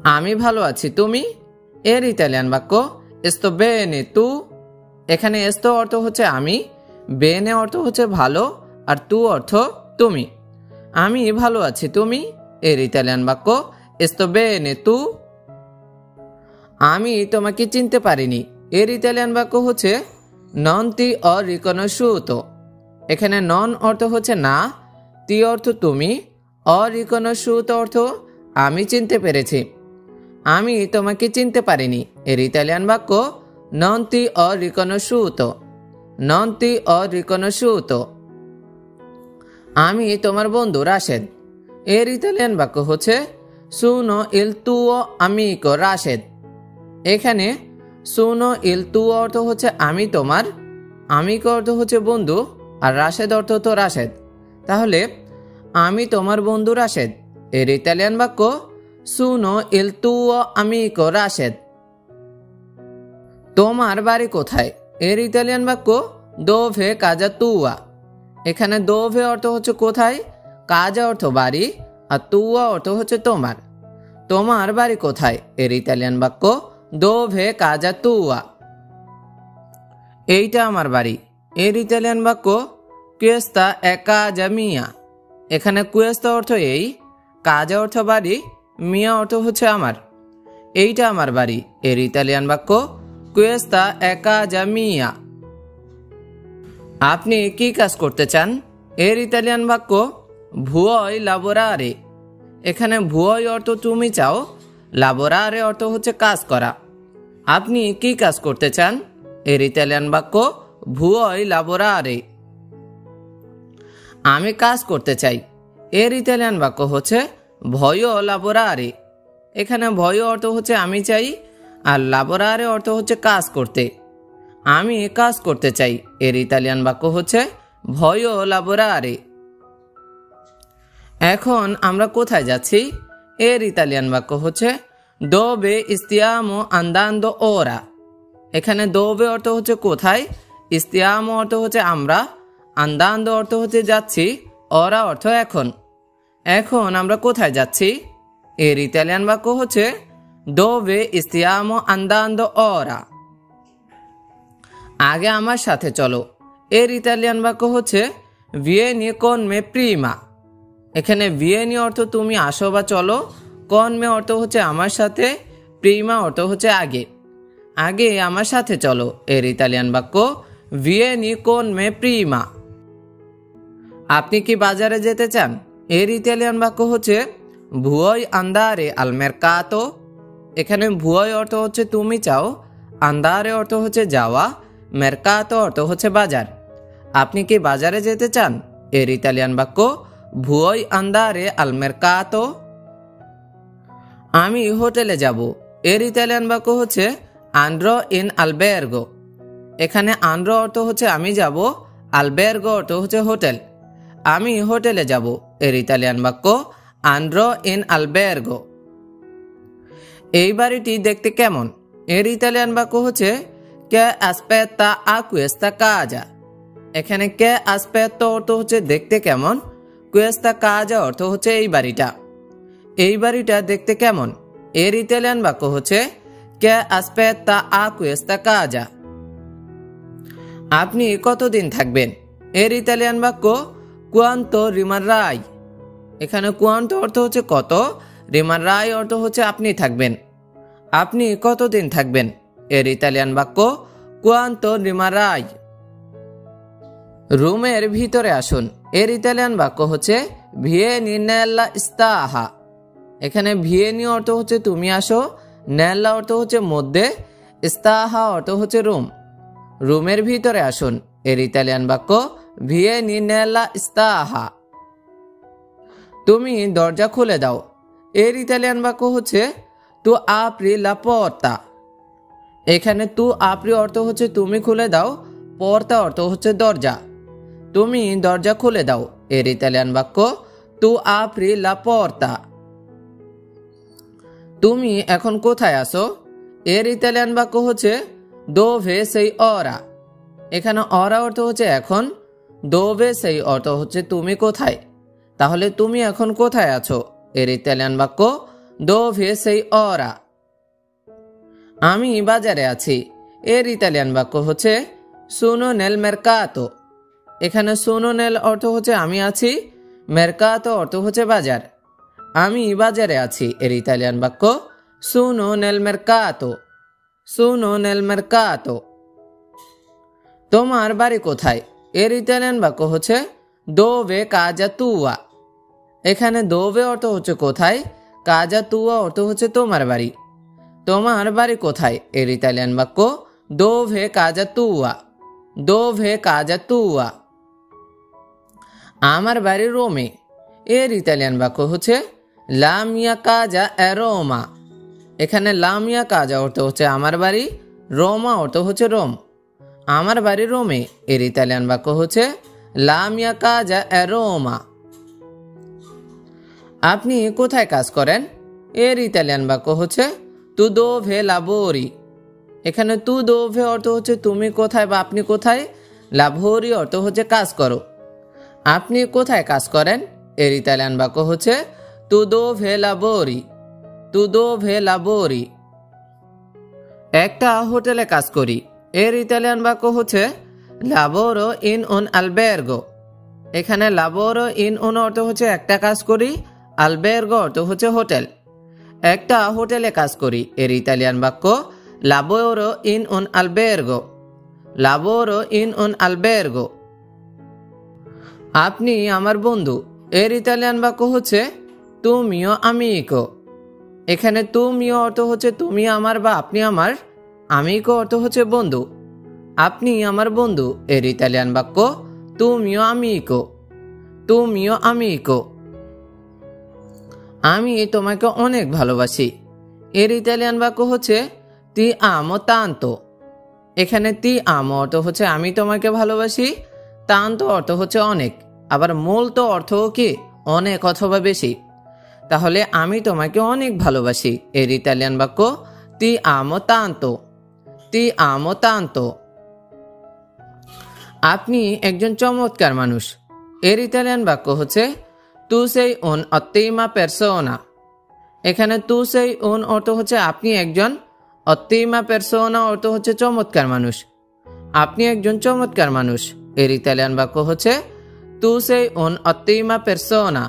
আমি ভালো আছি, তুমি? এর ইতালিয়ান বাক্য এস্তো বেনে তু। এখানে এস্তো অর্থ হচ্ছে আমি, বেনে অর্থ হচ্ছে ভালো, আর তু অর্থ তুমি। আমি ভালো আছি, তুমি? এর ইতালিয়ান বাক্য এস্তো বেনে তু। আমি তোমাকে চিনতে পারিনি। এর ইতালিয়ান বাক্য হচ্ছে নন তি অরিকনোসুতো। এখানে নন অর্থ হচ্ছে না, তি অর্থ তুমি, অরিকনোসুতো অর্থ আমি চিনতে পেরেছি। আমি তোমাকে চিনতে পারিনি। এর ইতালিয়ান বাক্য নন তি অরিকনোসুতো। নন তি অরিকনোসুতো। আমি তোমার বন্ধু রাশেদ। এর ইতালিয়ান বাক্য হচ্ছে সুনো ইল তুও আমিকো রাশেদ। এখানে সুনো ইল তুও অর্থ হচ্ছে আমি তোমার, আমিকো অর্থ হচ্ছে বন্ধু, আর রাশেদ অর্থ তো রাশেদ। তাহলে আমি তোমার বন্ধু রাশেদ। এর ইতালিয়ান বাক্য সুনো ইল তুও আমিকো রাশেদ। তোমার বাড়ি কোথায়? এর ইতালিয়ান বাক্য দোভে কাজা তুয়া। এখানে দোভে অর্থ হচ্ছে কোথায়, কাজা অর্থ বাড়ি, আর তুয়া অর্থ হচ্ছে তোমার। তোমার বাড়ি কোথায়? এর ইতালিয়ান বাক্য দোভে কাজা তুয়া। এইটা আমার বাড়ি। এর ইতালিয়ান বাক্য কুয়েস্তা এ কাজা মিয়া। এখানে কুয়েস্তা অর্থ এই, কাজা অর্থ বাড়ি, মিয়া অর্থ হচ্ছে আমার। এইটা আমার বাড়ি। এর ইতালিয়ান বাক্য কুয়েস্তা এ কাজা মিয়া। আপনি কি কাজ করতে চান? এর ইতালিয়ান বাক্য ভুয়ই লাবোরারে। এখানে ভুয়ই অর্থ তুমি চাও, লাবোরারে অর্থ হচ্ছে কাজ করা। আপনি কি কাজ করতে চান? এর ইতালিয়ান বাক্য ভুয়ই লাবোরারে। আমি কাজ করতে চাই। এর ইতালিয়ান বাক্য হচ্ছে ভয়ো লাবোরারে। এখানে ভয় অর্থ হচ্ছে আমি চাই, আর লাবোরারে অর্থ হচ্ছে কাজ করতে। আমি কাজ করতে চাই। এর ইতালিয়ান বাক্য হচ্ছে ভয়ো লাবোরারে। এখন আমরা কোথায় যাচ্ছি? এর ইতালিয়ান বাক্য হচ্ছে দোবে ইস্তিয়ামো আন্দান্দো ওরা। এখানে দোবে অর্থ হচ্ছে কোথায়, ইস্তিয়ামো অর্থ হচ্ছে আমরা, আন্দান্দো অর্থ হচ্ছে যাচ্ছি, ওরা অর্থ এখন। এখন আমরা কোথায় যাচ্ছি? এর ইতালিয়ান বাক্য হচ্ছে দোবে ইস্তিয়ামো আন্দান্দো ওরা। আগে আমার সাথে চলো। এর ইতালিয়ান বাক্য হচ্ছে ভিয়েনি কোন মে প্রিমা। এখানে ভিয়েনি অর্থ তুমি আসো বা চলো, কোন মে অর্থ হচ্ছে আমার সাথে, প্রিমা অর্থ হচ্ছে আগে। আগে আমার সাথে চলো। এর ইতালিয়ান বাক্য ভিয়েনি কোন মে প্রিমা। আপনি কি বাজারে যেতে চান? এর ইতালিয়ান বাক্য হচ্ছে ভুয়ই আন্দারে আল মেরকাতো। এখানে ভুয়ই অর্থ হচ্ছে তুমি চাও, আন্দারে অর্থ হচ্ছে যাওয়া, মেরকাতো অর্থ হচ্ছে বাজার। আপনি কি বাজারে যেতে চান? এর ইতালিয়ান বাক্য ভুয়ই আন্দারে আল মেরকাতো। আমি হোটেলে যাব। এর ইতালিয়ান বাক্য হচ্ছে আন্ড্রো ইন আলবের্গো। এখানে আন্ড্রো অর্থ হচ্ছে আমি যাব, আলবের্গো অর্থ হচ্ছে হোটেল। আমি হোটেলে যাব। এর ইতালিয়ান বাক্য আন্ড্রো ইন আলবের্গো। এই বাড়িটি দেখতে কেমন? এর ইতালিয়ান বাক্য হচ্ছে কে আসপেত্তা আ কুয়েস্তা কাজা। এখানে কে আসপেত্তা অর্থ হচ্ছে দেখতে কেমন, কুয়েস্তা কাজা অর্থ হচ্ছে এই বাড়িটা। এই বাড়িটা দেখতে কেমন? এর ইতালিয়ান বাক্য হচ্ছে কে aspetta a questa casa? আপনি কতদিন থাকবেন? এর ইতালিয়ান বাক্য quanto rimarrai। এখানে quanto অর্থ হচ্ছে কত, rimarrai অর্থ হচ্ছে আপনি থাকবেন। আপনি কতদিন থাকবেন? এর ইতালিয়ান বাক্য quanto rimarrai। রুমের ভিতরে আসুন। এর ইতালিয়ান বাক্য হচ্ছে vieni nella stanza। এখানে vieni অর্থ হচ্ছে তুমি আসো, nella অর্থ হচ্ছে মধ্যে, stanza অর্থ হচ্ছে রুম। রুমের ভিতরে আসুন। এর ইতালিয়ান বাক্য vieni nella stanza। তুমি দরজা খুলে দাও। এর ইতালিয়ান বাক্য হচ্ছে tu apri la porta। এখানে tu apri অর্থ হচ্ছে তুমি খুলে দাও, porta অর্থ হচ্ছে দরজা। তুমি দরজা খুলে দাও। এর ইতালিয়ান বাক্য tu apri la porta। তুমি এখন কোথায় আছো? এর ইতালিয়ান বাক্য হচ্ছে dove sei ora। এখানে ora অর্থ হচ্ছে এখন, dove sei অর্থ হচ্ছে তুমি কোথায়। তাহলে তুমি এখন কোথায় আছো? এর ইতালিয়ান বাক্য dove sei ora। আমি বাজারে আছি। এর ইতালিয়ান বাক্য হচ্ছে sono nel mercato। এখানে sono nel অর্থ হচ্ছে আমি আছি, mercato অর্থ হচ্ছে বাজার। আমি বাজারে আছি। এর ইতালিয়ান বাক্য sono nel mercato। sono nel mercato। তোমার বাড়ি কোথায়? এর ইতালিয়ান বাক্য হচ্ছে dove casa tua। এখানে dove অর্থ হচ্ছে কোথায়, casa tua অর্থ হচ্ছে তোমার বাড়ি। তোমার বাড়ি কোথায়? এর ইতালিয়ান বাক্য dove casa tua। dove casa tua। আমার বাড়ি রোমে। এর ইতালিয়ান বাক্য হচ্ছে la mia casa è Roma। এখানে la mia casa অর্থ হচ্ছে আমার বাড়ি, রোমা অর্থ হচ্ছে রোম। আমার বাড়ি রোমে। এর ইতালিয়ান বাক্য হচ্ছে la mia casa è Roma। আপনি কোথায় কাজ করেন? এর ইতালিয়ান বাক্য হচ্ছে tu dove lavori। এখানে tu dove অর্থ হচ্ছে তুমি কোথায় বা আপনি কোথায়, lavori অর্থ হচ্ছে কাজ করো। আপনি কোথায় কাজ করেন? এর ইতালিয়ান বাক্য হচ্ছে tu dove lavori। tu dove lavori। একটা হোটেলে কাজ করি। এর ইতালিয়ান বাক্য হচ্ছে lavoro in un albergo। এখানে lavoro in un অর্থ হচ্ছে একটা কাজ করি, albergo অর্থ হচ্ছে হোটেল। একটা হোটেলে কাজ করি। এর ইতালিয়ান বাক্য lavoro in un albergo। lavoro in un albergo। আপনি আমার বন্ধু। এর ইতালিয়ান বাক্য হচ্ছে tu mio amico। এখানে tu mio অর্থ হচ্ছে তুমি আমার বা আপনি আমার, amico অর্থ হচ্ছে বন্ধু। আপনি আমার বন্ধু। এর ইতালিয়ান বাক্য tu mio amico। tu mio amico। আমি তোমাকে অনেক ভালোবাসি। এর ইতালিয়ান বাক্য হচ্ছে ti amo tanto। এখানে ti amo অর্থ হচ্ছে আমি তোমাকে ভালোবাসি, tanto অর্থ হচ্ছে অনেক, আবার molto অর্থও কি অনেক অথবা বেশি। তাহলে আমি তোমাকে অনেক ভালোবাসি। এর ইতালিয়ান বাক্য ti amo tanto। ti amo tanto। আপনি একজন চমৎকার মানুষ। এর ইতালিয়ান বাক্য হচ্ছে tu sei un'ottima persona। এখানে tu sei un অর্থ হচ্ছে আপনি একজন, ottima persona অর্থ হচ্ছে চমৎকার মানুষ। আপনি একজন চমৎকার মানুষ। এর ইতালিয়ান বাক্য হচ্ছে tu sei un'ottima persona।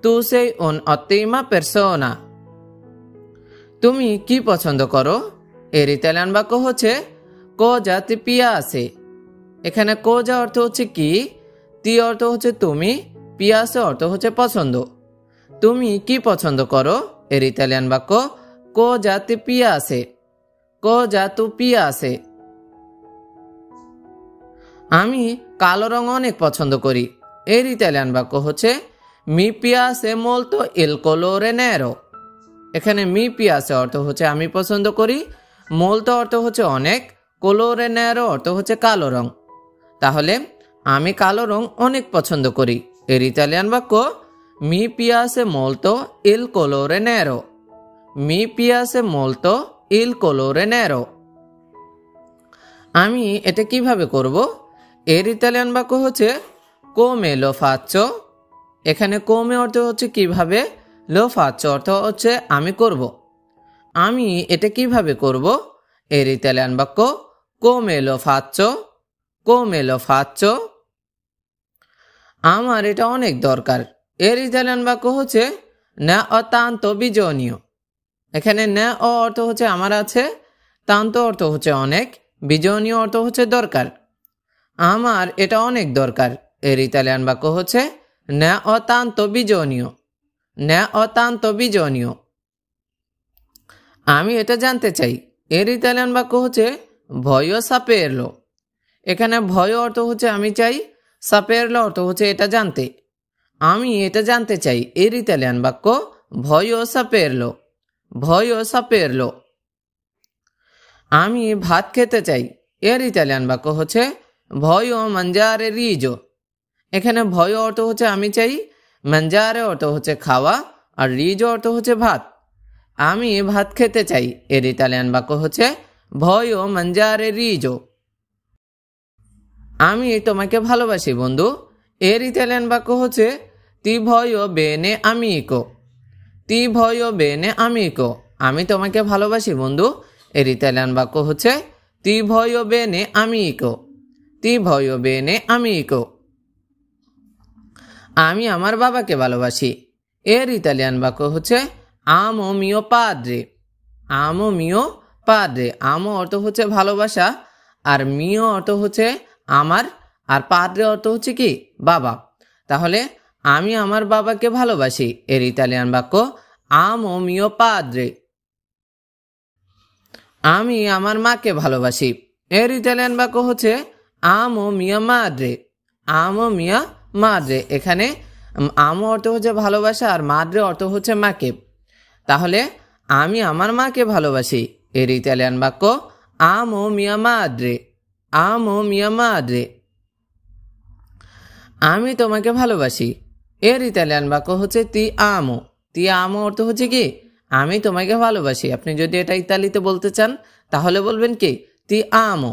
tu sei un'ottima persona। তুমি কি পছন্দ করো? এর ইতালিয়ান বাক্য হচ্ছে cosa ti piace। এখানে cosa অর্থ হচ্ছে কি, ti অর্থ হচ্ছে তুমি, piace অর্থ হচ্ছে পছন্দ। তুমি কি পছন্দ করো? এর ইতালিয়ান বাক্য cosa ti piace। cosa tu piace। আমি কালো রং অনেক পছন্দ করি। এর ইতালিয়ান বাক্য হচ্ছে mi piace molto il colore nero। এখানে mi piace অর্থ হচ্ছে আমি পছন্দ করি, molto অর্থ হচ্ছে অনেক, colore nero অর্থ হচ্ছে কালো রং। তাহলে আমি কালো রং অনেক পছন্দ করি। এর ইতালিয়ান বাক্য mi piace molto il colore nero। mi piace molto il colore nero। আমি এটা কিভাবে করব? এর ইতালিয়ান বাক্য হচ্ছে come lo faccio। এখানে come অর্থ হচ্ছে কিভাবে, lo faccio অর্থ হচ্ছে আমি করব। আমি এটা কিভাবে করব? এর ইতালিয়ান বাক্য come lo faccio, come lo faccio। আমার এটা অনেক দরকার। এর ইতালিয়ান বাক্য হচ্ছে ne ho tanto bisogno। এখানে ne ho অর্থ হচ্ছে আমার আছে, tanto অর্থ হচ্ছে অনেক, bisogno অর্থ হচ্ছে দরকার। আমার এটা অনেক দরকার। এর ইতালিয়ান বাক্য হচ্ছে ne ho tanto bisogno, ne ho tanto bisogno। আমি এটা জানতে চাই। এর ইতালিয়ান বাক্য হচ্ছে voglio saperlo। এখানে voglio অর্থ হচ্ছে আমি চাই, saperlo অর্থ হচ্ছে এটা জানতে। আমি এটা জানতে চাই। এর ইতালিয়ান বাক্য voglio saperlo, voglio saperlo। আমি ভাত খেতে চাই। এর ইতালিয়ান বাক্য হচ্ছে voglio mangiare riso। এখানে voglio অর্থ হচ্ছে আমি চাই, mangiare অর্থ হচ্ছে খাওয়া, আর riso অর্থ হচ্ছে ভাত। আমি ভাত খেতে চাই। এর ইতালিয়ান বাক্য হচ্ছে voglio mangiare riso। আমি তোমাকে ভালোবাসি বন্ধু। এর ইতালিয়ান বাক্য হচ্ছে ti voglio bene amico, ti voglio bene amico। আমি তোমাকে ভালোবাসি বন্ধু। এর ইতালিয়ান বাক্য হচ্ছে ti voglio bene amico, ti voglio bene amico। আমি আমার বাবাকে ভালোবাসি। এর ইতালিয়ান বাক্য হচ্ছে amo mio padre, amo mio padre। amo অর্থ হচ্ছে ভালোবাসা, আর mio অর্থ হচ্ছে আমার, আর padre অর্থ হচ্ছে কি বাবা। তাহলে আমি আমার বাবাকে ভালোবাসি। এর ইতালিয়ান বাক্য amo mio padre। আমি আমার মাকে ভালোবাসি। এর ইতালিয়ান বাক্য হচ্ছে amo mia madre, amo mia madre। এখানে amo অর্থ হচ্ছে ভালোবাসা, আর madre অর্থ হচ্ছে মাকে। তাহলে আমি আমার মাকে ভালোবাসি। এর ইতালিয়ান বাক্য amo mia madre, amo mia madre। আমি তোমাকে ভালোবাসি। এর ইতালিয়ান বাক্য হচ্ছে ti amo, ti amo অর্থ হচ্ছে কি আমি তোমাকে ভালোবাসি। আপনি যদি এটা ইতালিতে বলতে চান তাহলে বলবেন কি ti amo,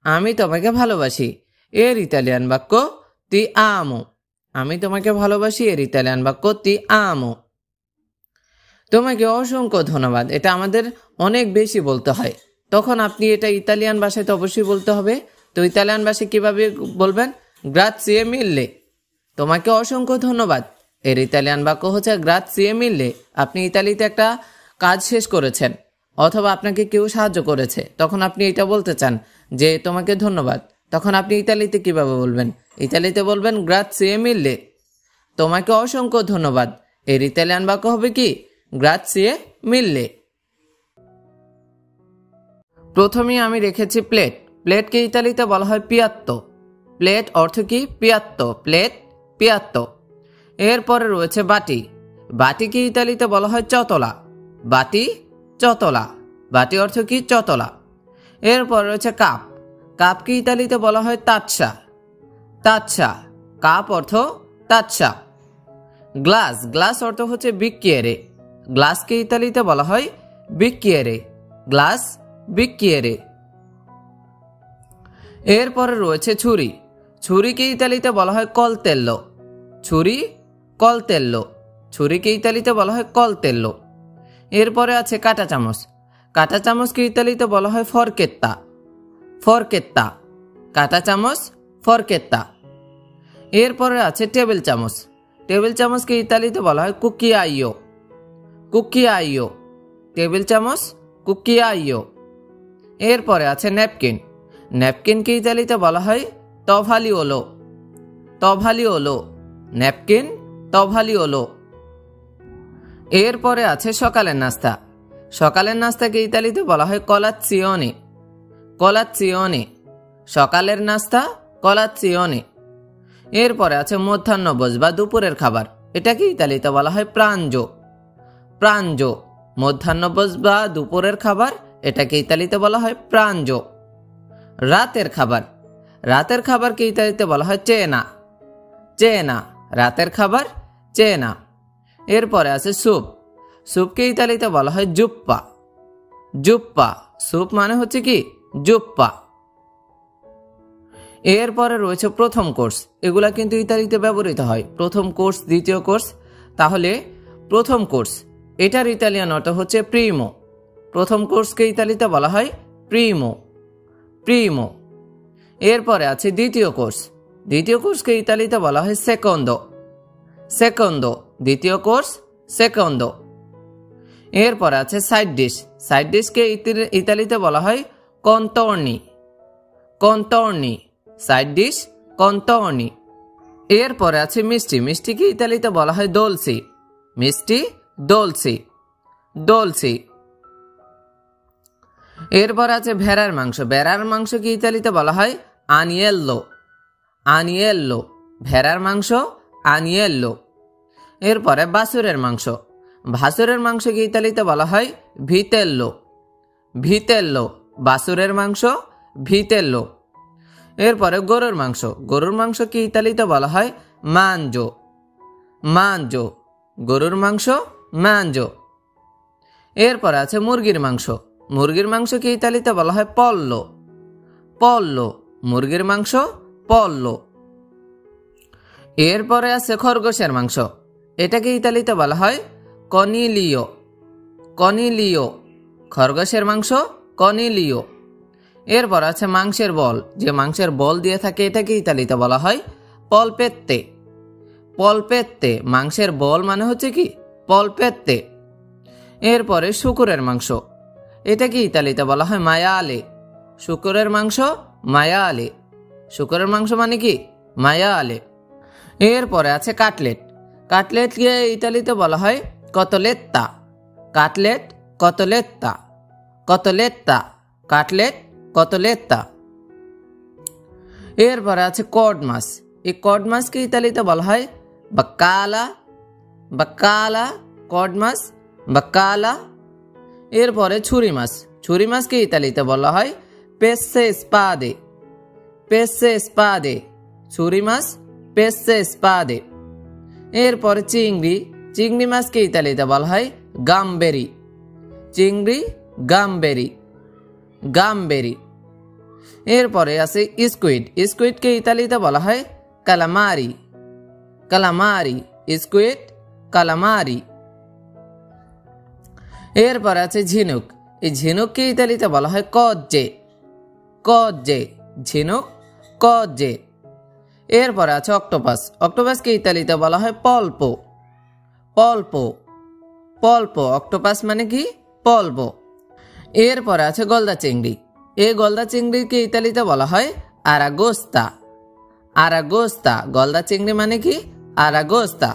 আমি তোমাকে ভালোবাসি। এর ইতালিয়ান বাক্য ti amo, আমি তোমাকে ভালোবাসি। এর ইতালিয়ান বাক্য ti amo। তোমাকে অসংখ্য ধন্যবাদ এটা আমাদের অনেক বেশি বলতে হয়, তখন আপনি এটা ইতালিয়ান ভাষায় তো অবশ্যই বলতে হবে। তো ইতালিয়ান ভাষায় কিভাবে বলবেন? গ্রাzie mille। তোমাকে অসংখ্য ধন্যবাদ। এর ইতালিয়ান বাক্য হচ্ছে গ্রাzie mille। আপনি ইতালিতে একটা কাজ শেষ করেছেন, অথবা আপনাকে কেউ সাহায্য করেছে, তখন আপনি এটা বলতে চান যে তোমাকে ধন্যবাদ, তখন আপনি ইতালিতে কিভাবে বলবেন? ইতালিতে বলবেন গ্রাzie mille, তোমাকে অসংখ্য ধন্যবাদ। এর ইতালিয়ান বাক্য হবে কি গ্রাzie mille। প্রথমেই আমি রেখেছি প্লেট। প্লেটকে ইতালিতে বলা হয় পিয়াত্তো। প্লেট অর্থ কি পিয়াত্তো, প্লেট পিয়াত্তো। এরপরে রয়েছে বাটি। বাটিকে ইতালিতে বলা হয় চতলা, বাটি চতলা, বাটি অর্থ কি চতলা। এরপর রয়েছে কাপ। কাপকে ইতালিতে বলা হয় তাচ্ছা, তাচ্ছা, কাপ অর্থ তাচ্ছা। গ্লাস, গ্লাস অর্থ হচ্ছে বিক্কিয়েরে। গ্লাসকে ইতালিতে বলা হয় বিক্কিয়েরে, গ্লাস বিক্কিয়েরে। এরপরে রয়েছে ছুরি। ছুরিকে ইতালিতে বলা হয় কলতেল্লো, ছুরি কলতেল্লো, ছুরিকে ইতালিতে বলা হয় কলতেল্লো। এরপরে আছে কাঁটা চামচ। কাঁটা চামচকে ইতালিতে বলা হয় ফরকেত্তা, ফরকেত্তা, কাঁটা চামচ ফরকেত্তা। এরপরে আছে টেবিল চামচ। টেবিল চামচকে ইতালিতে বলা হয় কুক্কিয়াইয়ো, কুক্কিয়াইয়ো, টেবিল চামচ কুক্কিয়াইয়ো। এরপরে আছে ন্যাপকিন। ন্যাপকিনকে ইতালিতে বলা হয় তভালিওলো, তভালিওলো, ন্যাপকিন তভালিওলো। এরপরে আছে সকালের নাস্তা। সকালের নাস্তাকে ইতালিতে বলা হয় কলাচ্চিওনে, কলাচ্চিওনে, সকালের নাস্তা কলাচ্চিওনে। এরপরে আছে মধ্যাহ্নভোজ বা দুপুরের খাবার। এটাকে ইতালিতে বলা হয় প্রাঞ্জো, প্রাঞ্জো, মধ্যাহ্নভোজ বা দুপুরের খাবার, এটাকে ইতালিতে বলা হয় প্রাঞ্জো। রাতের খাবার। রাতের খাবারকে ইতালিতে বলা হয় চেনা, চেনা, রাতের খাবার চেনা। এরপরে আছে স্যুপ। স্যুপকে ইতালিতে বলা হয় জুপ্পা, জুপ্পা, স্যুপ মানে হচ্ছে কি জুপ্পা। এরপরে রয়েছে প্রথম কোর্স। এগুলা কিন্তু ইতালিতে ব্যবহৃত হয়, প্রথম কোর্স, দ্বিতীয় কোর্স। তাহলে প্রথম কোর্স, এটার ইতালিয়ান অর্থ হচ্ছে প্রিমো, প্রথম কোর্সকে ইতালিতে বলা হয় প্রিমো, প্রিমো। এরপরে আছে দ্বিতীয় কোর্স, দ্বিতীয় কোর্সকে ইতালিতে বলা হয় সেকন্দো, সেকন্দো, দ্বিতীয় কোর্স সেকন্দো। এরপরে আছে সাইড ডিশ, সাইড ডিশকে ইতালিতে বলা হয় কন্টর্নি, কন্টর্নি, সাইড ডিশ কন্টর্নি। এরপরে আছে মিষ্টি, মিষ্টিকে ইতালিতে বলা হয় দোলসি, মিষ্টি দোলসি, দোলসি। এরপর আছে ভেড়ার মাংস, ভেড়ার মাংসকে ইতালিতে বলা হয় আনিয়েল্লো, আনিয়েল্লো, ভেড়ার মাংস আনিয়েল্লো। এরপরে বাছুরের মাংস, বাছুরের মাংসকে ইতালিতে বলা হয় ভিতেল্লো, ভিতেল্লো, বাছুরের মাংস ভিতেল্লো। এরপরে গরুর মাংস, গরুর মাংসকে ইতালিতে বলা হয় মানজো, মানজো, গরুর মাংস মানজো। এরপর আছে মুরগির মাংস, মুরগির মাংসকে ইতালিতে বলা হয় পল্লো, পল্লো, মুরগির মাংস পল্লো। এরপরে আছে খরগোশের মাংস, এটাকে ইতালিতে বলা হয় কনিলিও, কনিলিও, খরগোশের মাংস কনিলিও। এরপর আছে মাংসের বল, যে মাংসের বল দিয়ে থাকে এটাকে ইতালিতে বলা হয় পলপেত্তে, পলপেত্তে, মাংসের বল মানে হচ্ছে কি পলপেত্তে। এরপরে শুকুরের মাংস, এটাকে ইতালিতে বলা হয় মায়ালে, শুকুরের মাংস মায়ালে, শুকুরের মাংস মানে কি মায়ালে। এরপরে আছে কাটলেট, কাটলেটকে ইতালিতে বলা হয় কতলেত্তা, কাটলেট কতলেত্তা, কতলেত্তা, কাটলেট কতলেত্তা। এরপরে আছে কড মাছ, এই কড মাছকে ইতালিতে বলা হয় বাক্কালা, বাক্কালা, কড মাছ বাক্কালা। এরপরে ছুরি মাছ, ছুরি মাছকে ইতালিতে বলা হয় পেসে স্পাদে, পেসে স্পাদে, ছুরি মাছ পেসে স্পাদে। এরপরে চিংড়ি, চিংড়ি মাছকে ইতালিতে বলা হয় গাম্বেরি, চিংড়ি গাম্বেরি, গাম্বেরি। এরপরে আছে স্কুইড, স্কুইডকে ইতালিতে বলা হয় কালামারি, কালামারি, স্কুইড কালামারি। এরপরে আছে ঝিনুক, এই ঝিনুককে ইতালিতে বলা হয় কজ্জে, কজ্জে, ঝিনুক কজ্জে। এরপরে আছে অক্টোপাস, অক্টোপাসকে ইতালিতে বলা হয় পল্পো, পল্পো, পল্পো, অক্টোপাস মানে কি পল্পো। এরপরে আছে গলদা চিংড়ি, এই গলদা চিংড়িকে ইতালিতে বলা হয় আরাগোস্তা, আরাগোস্তা, গলদা চিংড়ি মানে কি আরাগোস্তা।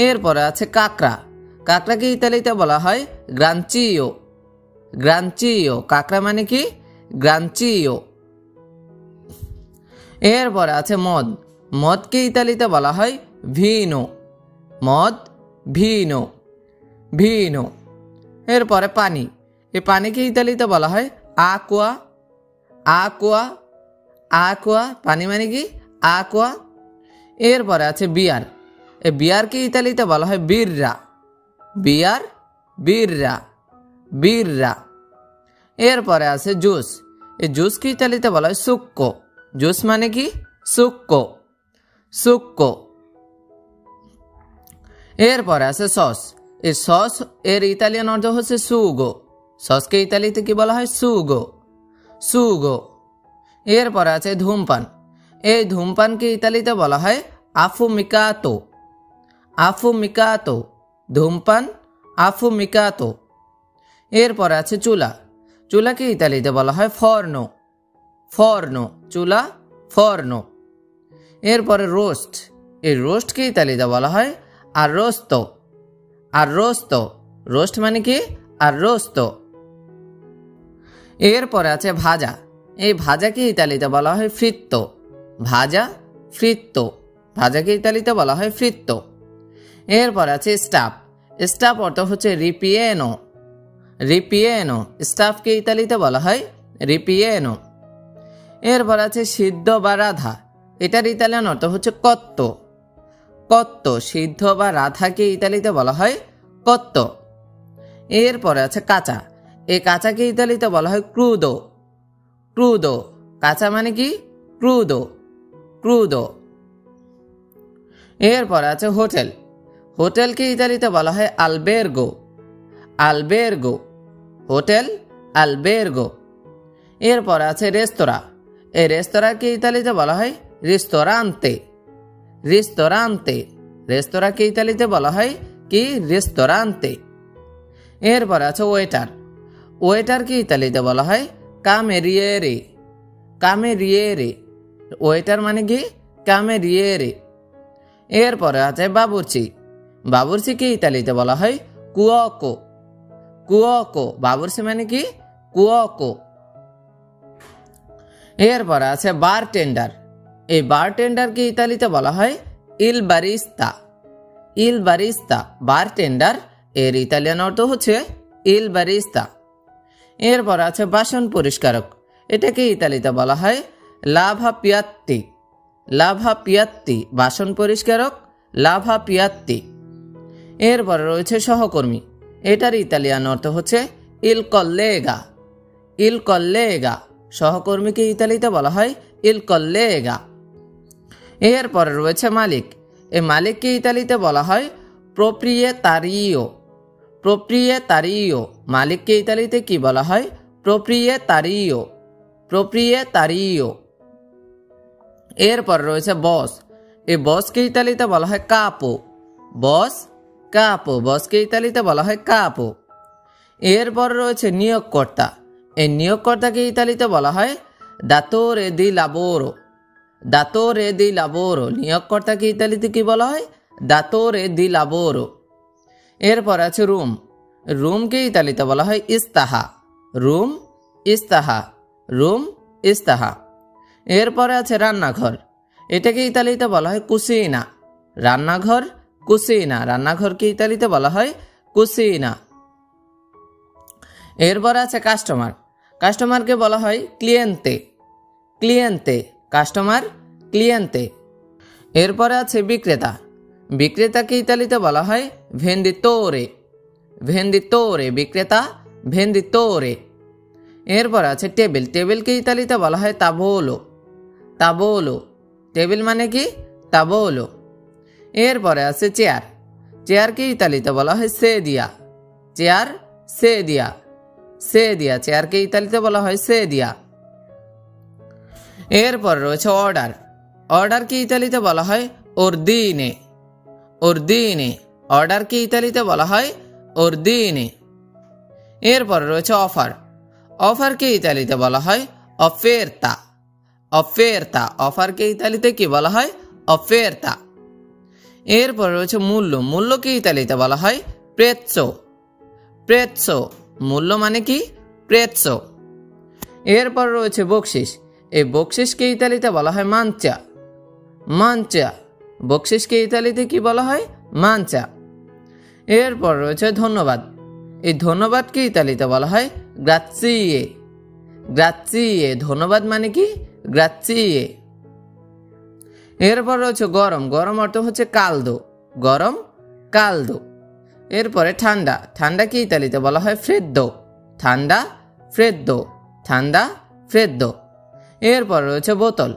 এরপরে আছে কাঁকড়া, কাঁকড়াকে ইতালিতে বলা হয় গ্রানচিও, গ্রানচিও, কাঁকড়া মানে কি গ্রানচিও। এরপরে আছে মদ, মদকে ইতালিতে বলা হয় ভিনো, মদ ভিনো, ভিনো। এরপরে পানি, এই পানিকে ইতালিতে বলা হয় আকুয়া, আকুয়া, আকুয়া, পানি মানে কি আকুয়া। এরপরে আছে বিয়ার, এই বিয়ারকে ইতালিতে বলা হয় বিররা, বিয়ার বিররা, বিররা। এরপরে আছে জুস, এই জুসকে ইতালিতে বলা হয় সুক্কো, জুস মানে কি সুক্কো, সুক্কো। এরপরে আছে সস, এই সস এর ইতালিয়ান অর্থ হচ্ছে সুগো, সসকে ইতালিতে কি বলা হয় সুগো, সুগো। এরপরে আছে ধূমপান, এই ধূমপানকে ইতালিতে বলা হয় আফুমিকাতো, আফুমিকাতো, ধূমপান আফুমিকাতো। এরপরে আছে চুলা, চুলাকে ইতালিতে বলা হয় ফর্নো, ফর্নো, চুলা ফর্নো। এরপরে রোস্ট, এই রোস্টকে ইতালিতে বলা হয় আররোস্তো, আররোস্তো, রোস্ট মানে কি আররোস্তো। এরপরে আছে ভাজা, এই ভাজাকে ইতালিতে বলা হয় ফ্রিত্তো, ভাজা ফ্রিত্তো, ভাজাকে ইতালিতে বলা হয় ফ্রিত্তো। এরপর আছে স্টাফ, স্টাফ অর্থ হচ্ছে রিপিয়েনো, রিপিয়েনো, স্টাফকে ইতালিতে বলা হয় রিপিয়েনো। এরপর আছে সিদ্ধ বা রাধা, এটার ইতালিয়ান অর্থ হচ্ছে কত্তো, কত্তো, সিদ্ধ বা রাধাকে ইতালিতে বলা হয় কত্তো। এরপরে আছে কাঁচা, এই কাঁচাকে ইতালিতে বলা হয় ক্রুদো, ক্রুদো, কাঁচা মানে কি ক্রুদো, ক্রুদো। এরপর আছে হোটেল, হোটেলকে ইতালিতে বলা হয় আলবেরগো, আলবেরগো, হোটেল আলবেরগো। এরপরে আছে রেস্তোরাঁ। এই রেস্তোরাঁকে ইতালিতে বলা হয় রিস্তোরান্তে। রিস্তোরান্তে, রেস্তোরাঁকে ইতালিতে বলা হয় কি রেস্তোরান্তে। এরপরে আছে ওয়েটার। ওয়েটারকে ইতালিতে বলা হয় কামেরিয়েরে। কামেরিয়েরে, ওয়েটার মানে কি কামেরিয়েরে। এরপরে আছে বাবুর্চি। বাবুর্চিকে ইতালিতে বলা হয় কুয়োকো। কুয়োকো, বাবুর্চি মানে কি কুয়োকো। এরপরে আছে বারটেন্ডার। এই বারটেন্ডারকে ইতালিতে বলা হয় ইল বারিস্তা। ইল বারিস্তা, বারটেন্ডার এর ইতালিয়ান অর্থ হচ্ছে ইল বারিস্তা। এরপর আছে বাসন পরিষ্কারক। এটাকে ইতালিতে বলা হয় লাভা পিয়াত্তি। লাভা পিয়াত্তি, বাসন পরিষ্কারক লাভা পিয়াত্তি। এরপরে রয়েছে সহকর্মী। এটার ইতালিয়ান অর্থ হচ্ছে ইল কল্লেগা। ইল কল্লেগা, সহকর্মীকে ইতালিতে বলা হয় ইল কল্লেগা। এরপরে রয়েছে মালিক। এই মালিককে ইতালিতে বলা হয় প্রোপ্রিয়েতারিও। প্রোপ্রিয়েতারিও, মালিককে ইতালিতে কি বলা হয় প্রোপ্রিয়েতারিও। প্রোপ্রিয়েতারিও। এরপর রয়েছে বস। এই বসকে ইতালিতে বলা হয় কাপো। বস কাপো, বসকে ইতালিতে বলা হয় কাপো। এরপর রয়েছে নিয়োগকর্তা। এই নিয়োগকর্তাকে ইতালিতে বলা হয় দাতোরে দি লাবোরো। দাতোরে দি লাবোরো, নিয়োগকর্তাকে ইতালিতে কি বলা হয় দাতোরে দি লাবোরো। এরপর আছে রুম। রুমকে ইতালিতে বলা হয় ইস্তাহা। Room ইস্তাহা, room ইস্তাহা। এরপরে আছে রান্নাঘর। এটাকে ইতালিতে বলা হয় কুসিনা। রান্নাঘর কুসিনা, রান্নাঘরকে ইতালিতে বলা হয় কুসিনা। এরপর আছে কাস্টমার। কাস্টমারকে বলা হয় ক্লিয়েন্তে। ক্লিয়েন্তে, কাস্টমার ক্লিয়েন্তে। এরপরে আছে বিক্রেতা। বিক্রেতাকে ইতালিতে বলা হয় ভেন্দিতোরে। ভেন্দিতোরে, বিক্রেতা ভেন্দিতোরে। এরপর আছে টেবিল। টেবিলকে ইতালিতে বলা হয় তাবোলো। তাবোলো, টেবিল মানে কি তাবোলো। এরপরে আছে চেয়ার। চেয়ারকে ইতালিতে বলা হয় সেদিয়া। চেয়ার সেদিয়া। সেদিয়া, চেয়ারকে ইতালিতে বলা হয় সেদিয়া। এরপর রয়েছে অর্ডার। অর্ডারকে ইতালিতে বলা হয় অর্দিনে। অর্দিনে, অর্ডারকে ইতালিতে বলা হয় অর্দিনে। এরপর রয়েছে অফার। অফারকে ইতালিতে বলা হয় অফেরতা। অফেরতা, অফারকে ইতালিতে কি বলা হয় অফেরতা। এরপর রয়েছে মূল্য। মূল্যকে ইতালিতে বলা হয় প্রেৎসো। প্রেৎসো, মূল্য মানে কি প্রেৎসো। এরপর রয়েছে বকশিস। এই বকশিসকে ইতালিতে বলা হয় মানচা। মানচা, বকশিসকে ইতালিতে কি বলা হয় মানচা। এরপর রয়েছে ধন্যবাদ। এই ধন্যবাদকে ইতালিতে বলা হয় গ্রাৎসিয়ে। গ্রাৎসিয়ে, ধন্যবাদ মানে কি গ্রাৎসিয়ে। এরপর রয়েছে গরম। গরম অর্থ হচ্ছে কালদো। গরম কালদো। এরপরে ঠান্ডা। ঠান্ডাকে ইতালিতে বলা হয় ফ্রেদ্দো। ঠান্ডা ফ্রেদ্দো। ঠান্ডা ফ্রেদ্দো। এরপর রয়েছে বোতল।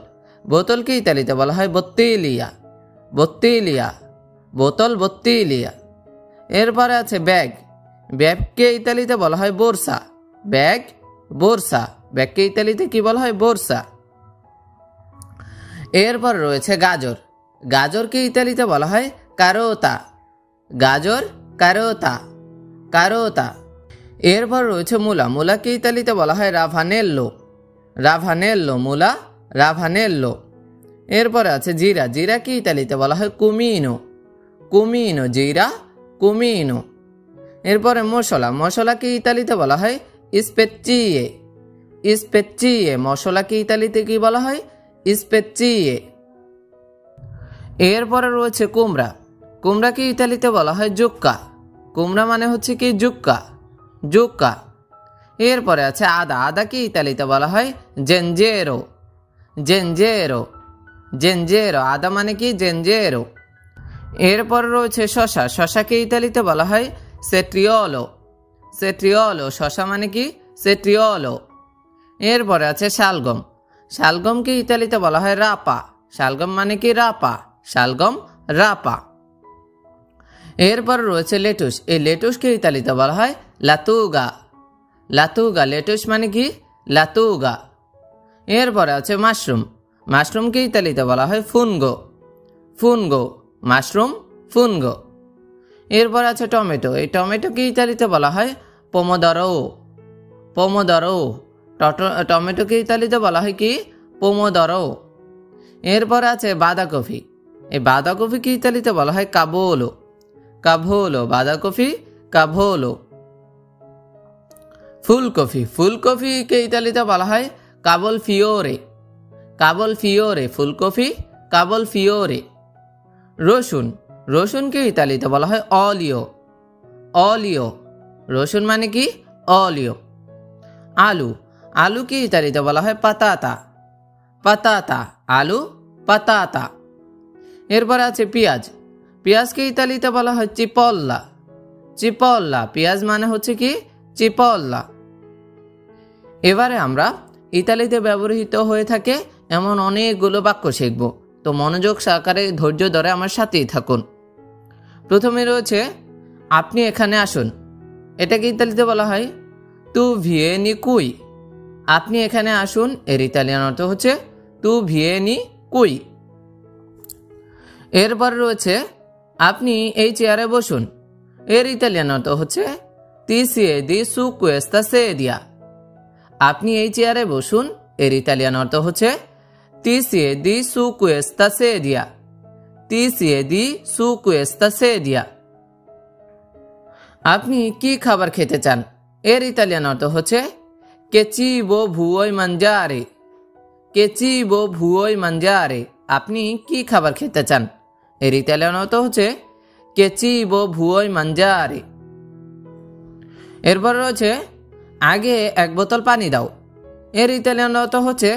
বোতলকে ইতালিতে বলা হয় বত্তিলিয়া। বত্তিলিয়া, বোতল বত্তিলিয়া। এরপরে আছে ব্যাগ। ব্যাগকে ইতালিতে বলা হয় বোরসা। ব্যাগ বোরসা, ব্যাগকে ইতালিতে কি বলা হয় বোরসা। এরপর রয়েছে গাজর। গাজরকে ইতালিতে বলা হয় কারোতা। গাজর কারোতা, কারোতা। এরপর রয়েছে মূলা। মূলাকে ইতালিতে বলা হয় রাভানেল্লো। রাভানেল্লো, মূলা রাভানেল্লো। এরপরে আছে জিরা। জিরাকে ইতালিতে বলা হয় কুমিনো। কুমিনো, জিরা কুমিনো। এরপরে মশলা। মশলাকে ইতালিতে বলা হয় স্পেচিয়ে। স্পেচিয়ে, মশলাকে ইতালিতে কি বলা হয় স্পেচিয়ে। এরপরে রয়েছে কুমড়া। কুমড়াকে ইতালিতে বলা হয় জুক্কা। কুমড়া মানে হচ্ছে কি জুক্কা, জুক্কা। এরপরে আছে আদা। আদাকে ইতালিতে বলা হয় জেনজেরো। জেনজেরো, জেনজেরো, আদা মানে কি জেনজেরো। এরপর রয়েছে শশা। শশাকে ইতালিতে বলা হয় সেট্রিওলো। সেট্রিওলো, শশা মানে কি সেট্রিওলো। এরপরে আছে শালগম। শালগমকে ইতালিতে বলা হয় রাপা। শালগম মানে কি রাপা, শালগম রাপা। এরপর রয়েছে লেটুস। এই লেটুসকে ইতালিতে বলা হয় লাতুগা। লাতুগা, লেটুস মানে কি? লাতুগা। এরপরে আছে মাশরুম। মাশরুমকে ইতালিতে বলা হয় ফুনগো। ফুনগো, মাশরুম, ফুনগো। এরপর আছে টমেটো। এই টমেটোকে ইতালিতে বলা হয় পোমোদরো। পোমোদরো, টমেটোকে ইতালিতে বলা হয় কি? পোমোদরো। এরপর আছে বাঁধাকপি। এই বাঁধাকপিকে ইতালিতে বলা হয় কাবোলো। কাভোলো, বাঁধাকপি, কাভোলো। ফুলকপি। ফুলকপিকে ইতালিতে বলা হয় কাবল ফিওরে। কাবল ফিওরে, ফুলকপি, কাবল ফিওরে। রসুন। রসুনকে ইতালিতে বলা হয় অলিও। অলিও, রসুন মানে কি? অলিও। আলু। আলুকে ইতালিতে বলা হয় পাতাতা। পাতাতা, আলু, পাতাতা। এরপর আছে পেঁয়াজ। পেঁয়াজকে ইতালিতে বলা হয় চিপল্লা। চিপল্লা, পেঁয়াজ মানে হচ্ছে কি? চিপল্লা। এবারে আমরা ইতালিতে ব্যবহৃত হয়ে থাকে এমন অনেকগুলো বাক্য শিখব। তো মনোযোগ সহকারে ধৈর্য ধরে আমার সাথেই থাকুন। প্রথমে রয়েছে আপনি এখানে আসুন। এটাকে ইতালিতে বলা হয় তু ভিয়েনি কুই। আপনি এখানে আসুন, এর ইতালিয়ান অর্থ হচ্ছে তু ভিয়েনি কুই। এরপর রয়েছে আপনি এই চেয়ারে বসুন। এর ইতালিয়ান অর্থ হচ্ছে তি সিয়েদি সু কুয়েস্তা সেদিয়া। আপনি এই চেয়ারে বসুন, এর ইতালিয়ান অর্থ হচ্ছে তি সিয়েদি সু কুয়েস্তা সেদিয়া। তি সিয়েদি সু কুয়েস্তা সেদিয়া। আপনি কি খাবার খেতে চান? এর ইতালিয়ান অর্থ হচ্ছে কে চিবো ভুয়োই মানজারে। কে চিবো ভুয়োই মানজারে। আপনি কি খাবার খেতে চান? এর ইতালিয়ান অর্থ হচ্ছে কে চিবো ভুয়োই মানজারে। এরপর রয়েছে আগে এক বোতল পানি দাও। এর ইতালিয়ান অর্থ হচ্ছে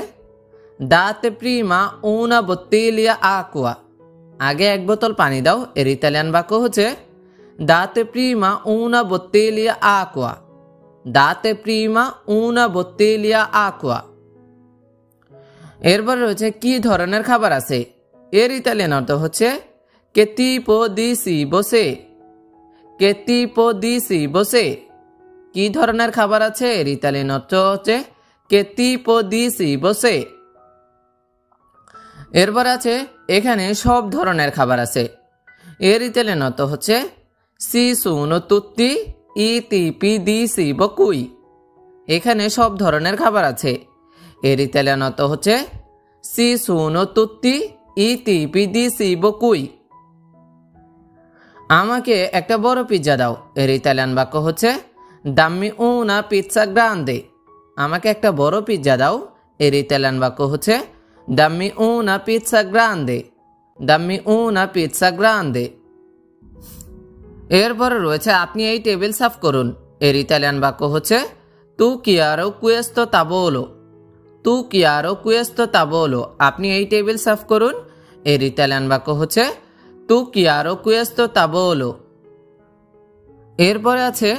দাতে প্রিমা উনা বত্তিলিয়া আকুয়া। আগে এক বোতল পানি দাও। এর ইতালিয়ান বাক্য হচ্ছে দাতে প্রিমা উনা বত্তিলিয়া আকুয়া। দাতে প্রিমা উনা বত্তিলিয়া আকুয়া। এরপর রয়েছে কি ধরনের খাবার আছে? এর ইতালিয়ান অর্থ হচ্ছে কে tipo di cibo se। কে tipo di cibo se। কি ধরনের খাবার আছে? এর ইতালিয়ান অর্থ হচ্ছে কে tipo di cibo se। এরপর আছে এখানে সব ধরনের খাবার আছে। এর ইতালিয়ান অর্থ হচ্ছে সি সুনো তুত্তি ই তিপি দি সিবো কুই। এখানে সব ধরনের খাবার আছে। এর ইতালিয়ান অর্থ হচ্ছে সি সুনো তুত্তি ই তিপি দি সিবো কুই। আমাকে একটা বড় পিৎজা দাও। এর ইতালিয়ান বাক্য হচ্ছে দাম্মি উনা পিৎজা গ্রান্দে। আমাকে একটা বড় পিৎজা দাও। এর ইতালিয়ান বাক্য হচ্ছে দাম্মি উনা পিৎজা গ্রান্দে। দাম্মি উনা পিৎজা গ্রান্দে। এরপরে রয়েছে আপনি এই টেবিল সাফ করুন। এর ইতালিয়ান বাক্য হচ্ছে তু কিয়ারো কুয়েস্তো তাবোলো। তু কিয়ারো কুয়েস্তো তাবোলো। আপনি এই টেবিল সাফ করুন। এর ইতালিয়ান বাক্য হচ্ছে তু কিয়ারো কুয়েস্তো তাবোলো। এরপরে আছে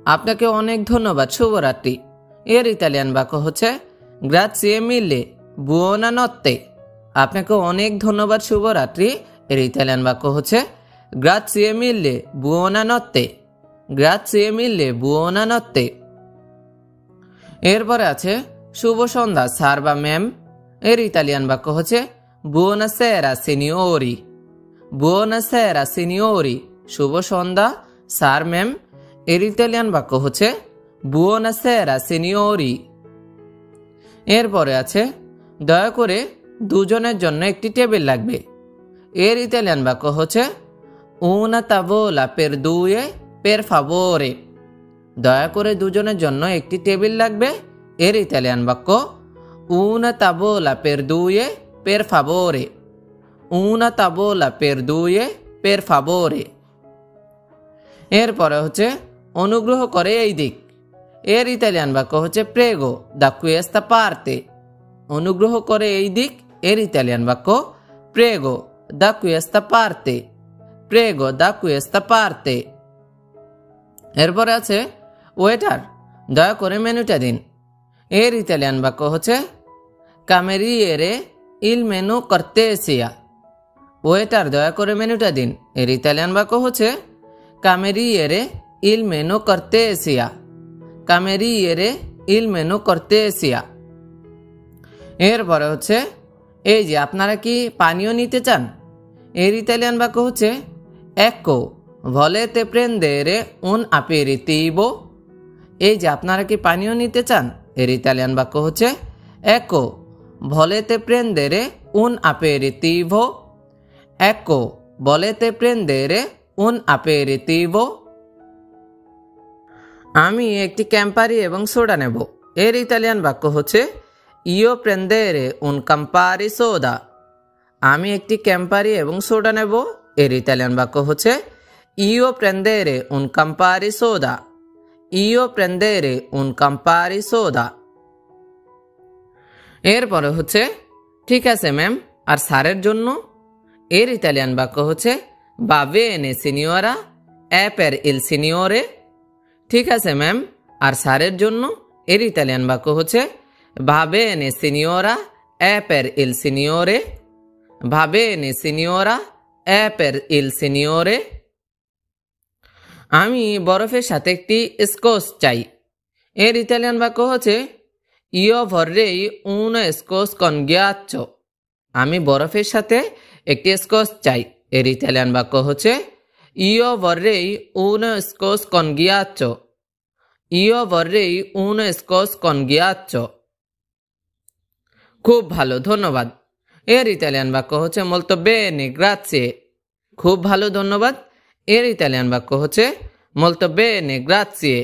আপনাকে অনেক ধন্যবাদ, শুভরাত্রি। এর ইতালিয়ান বাক্য হচ্ছে গ্রাজিয়ে মিলে বুয়োনা নত্তে। আপনাকে অনেক ধন্যবাদ, শুভরাত্রি। এর ইতালিয়ান বাক্য হচ্ছে গ্রাজিয়ে মিলে বুয়োনা নত্তে। গ্রাজিয়ে মিলে বুয়োনা নত্তে। এরপরে আছে শুভ সন্ধ্যা স্যার বা ম্যাম। এর ইতালিয়ান বাক্য হচ্ছে বুয়োনাসেরা সিনিওরি। বুয়োনাসেরা সিনিওরি, শুভ সন্ধ্যা স্যার ম্যাম। এর ইতালিয়ান বাক্য হচ্ছে বুয়োনাসেরা সিনিওরি। এরপরে আছে দয়া করে দুজনের জন্য একটি টেবিল লাগবে। এর ইতালিয়ান বাক্য হচ্ছে una tavola per due per favore। দয়া করে দুজনের জন্য একটি টেবিল লাগবে। এর ইতালিয়ান বাক্য una tavola per due per favore। una tavola per due per favore। এরপরে হচ্ছে অনুগ্রহ করে এই দিক। এর ইতালিয়ান বাক্য হচ্ছে প্রেগো da questa parte। অনুগ্রহ করে এই দিক। এর ইতালিয়ান বাক্য prego da questa parte। Prego da questa parte। এরপরে আছে ওয়েটার, দয়া করে মেনুটা দিন। এর ইতালিয়ান বাক্য হচ্ছে কামেরিয়েরে ইল মেনু কর্তেসিয়া। ওয়েটার, দয়া করে মেনুটা দিন। এর ইতালিয়ান বাক্য হচ্ছে কামেরিয়েরে ইল menu কর্তেসিয়া। cameriere il menù cortesia। এরপরে হচ্ছে এই যে আপনারা কি পানীয় নিতে চান, এর ইতালিয়ান বাক্য হচ্ছে ecco volete prendere un aperitivo। এই যে আপনারা কি পানীয় নিতে চান, এর ইতালিয়ান বাক্য হচ্ছে ecco volete prendere un aperitivo। ecco volete prendere un aperitivo। আমি একটি ক্যাম্পারি এবং সোডা নেব, এর ইতালিয়ান বাক্য হচ্ছে io prendere un campari soda। আমি একটি ক্যাম্পারি এবং সোডা নেব, এর ইতালিয়ান বাক্য হচ্ছে io prendere un campari soda। io prendere un campari soda। এরপরে হচ্ছে ঠিক আছে ম্যাম, আর স্যারের জন্য, এর ইতালিয়ান বাক্য হচ্ছে va bene signora è per il signore। ঠিক আছে ম্যাম, আর স্যারের জন্য, এর ইতালিয়ান বাক্য হচ্ছে va bene signora è per il signore। va bene signora è per il signore। আমি বরফের সাথে একটি স্কচ চাই, এর ইতালিয়ান বাক্য হচ্ছে io vorrei uno scotch con ghiaccio। আমি বরফের সাথে একটি স্কচ চাই, এর ইতালিয়ান বাক্য হচ্ছে io vorrei uno scotch con ghiaccio। io vorrei uno scotch con ghiaccio। খুব ভালো, ধন্যবাদ, এর ইতালিয়ান বাক্য হচ্ছে molto bene grazie। খুব ভালো ধন্যবাদ, এর ইতালিয়ান বাক্য হচ্ছে molto bene grazie।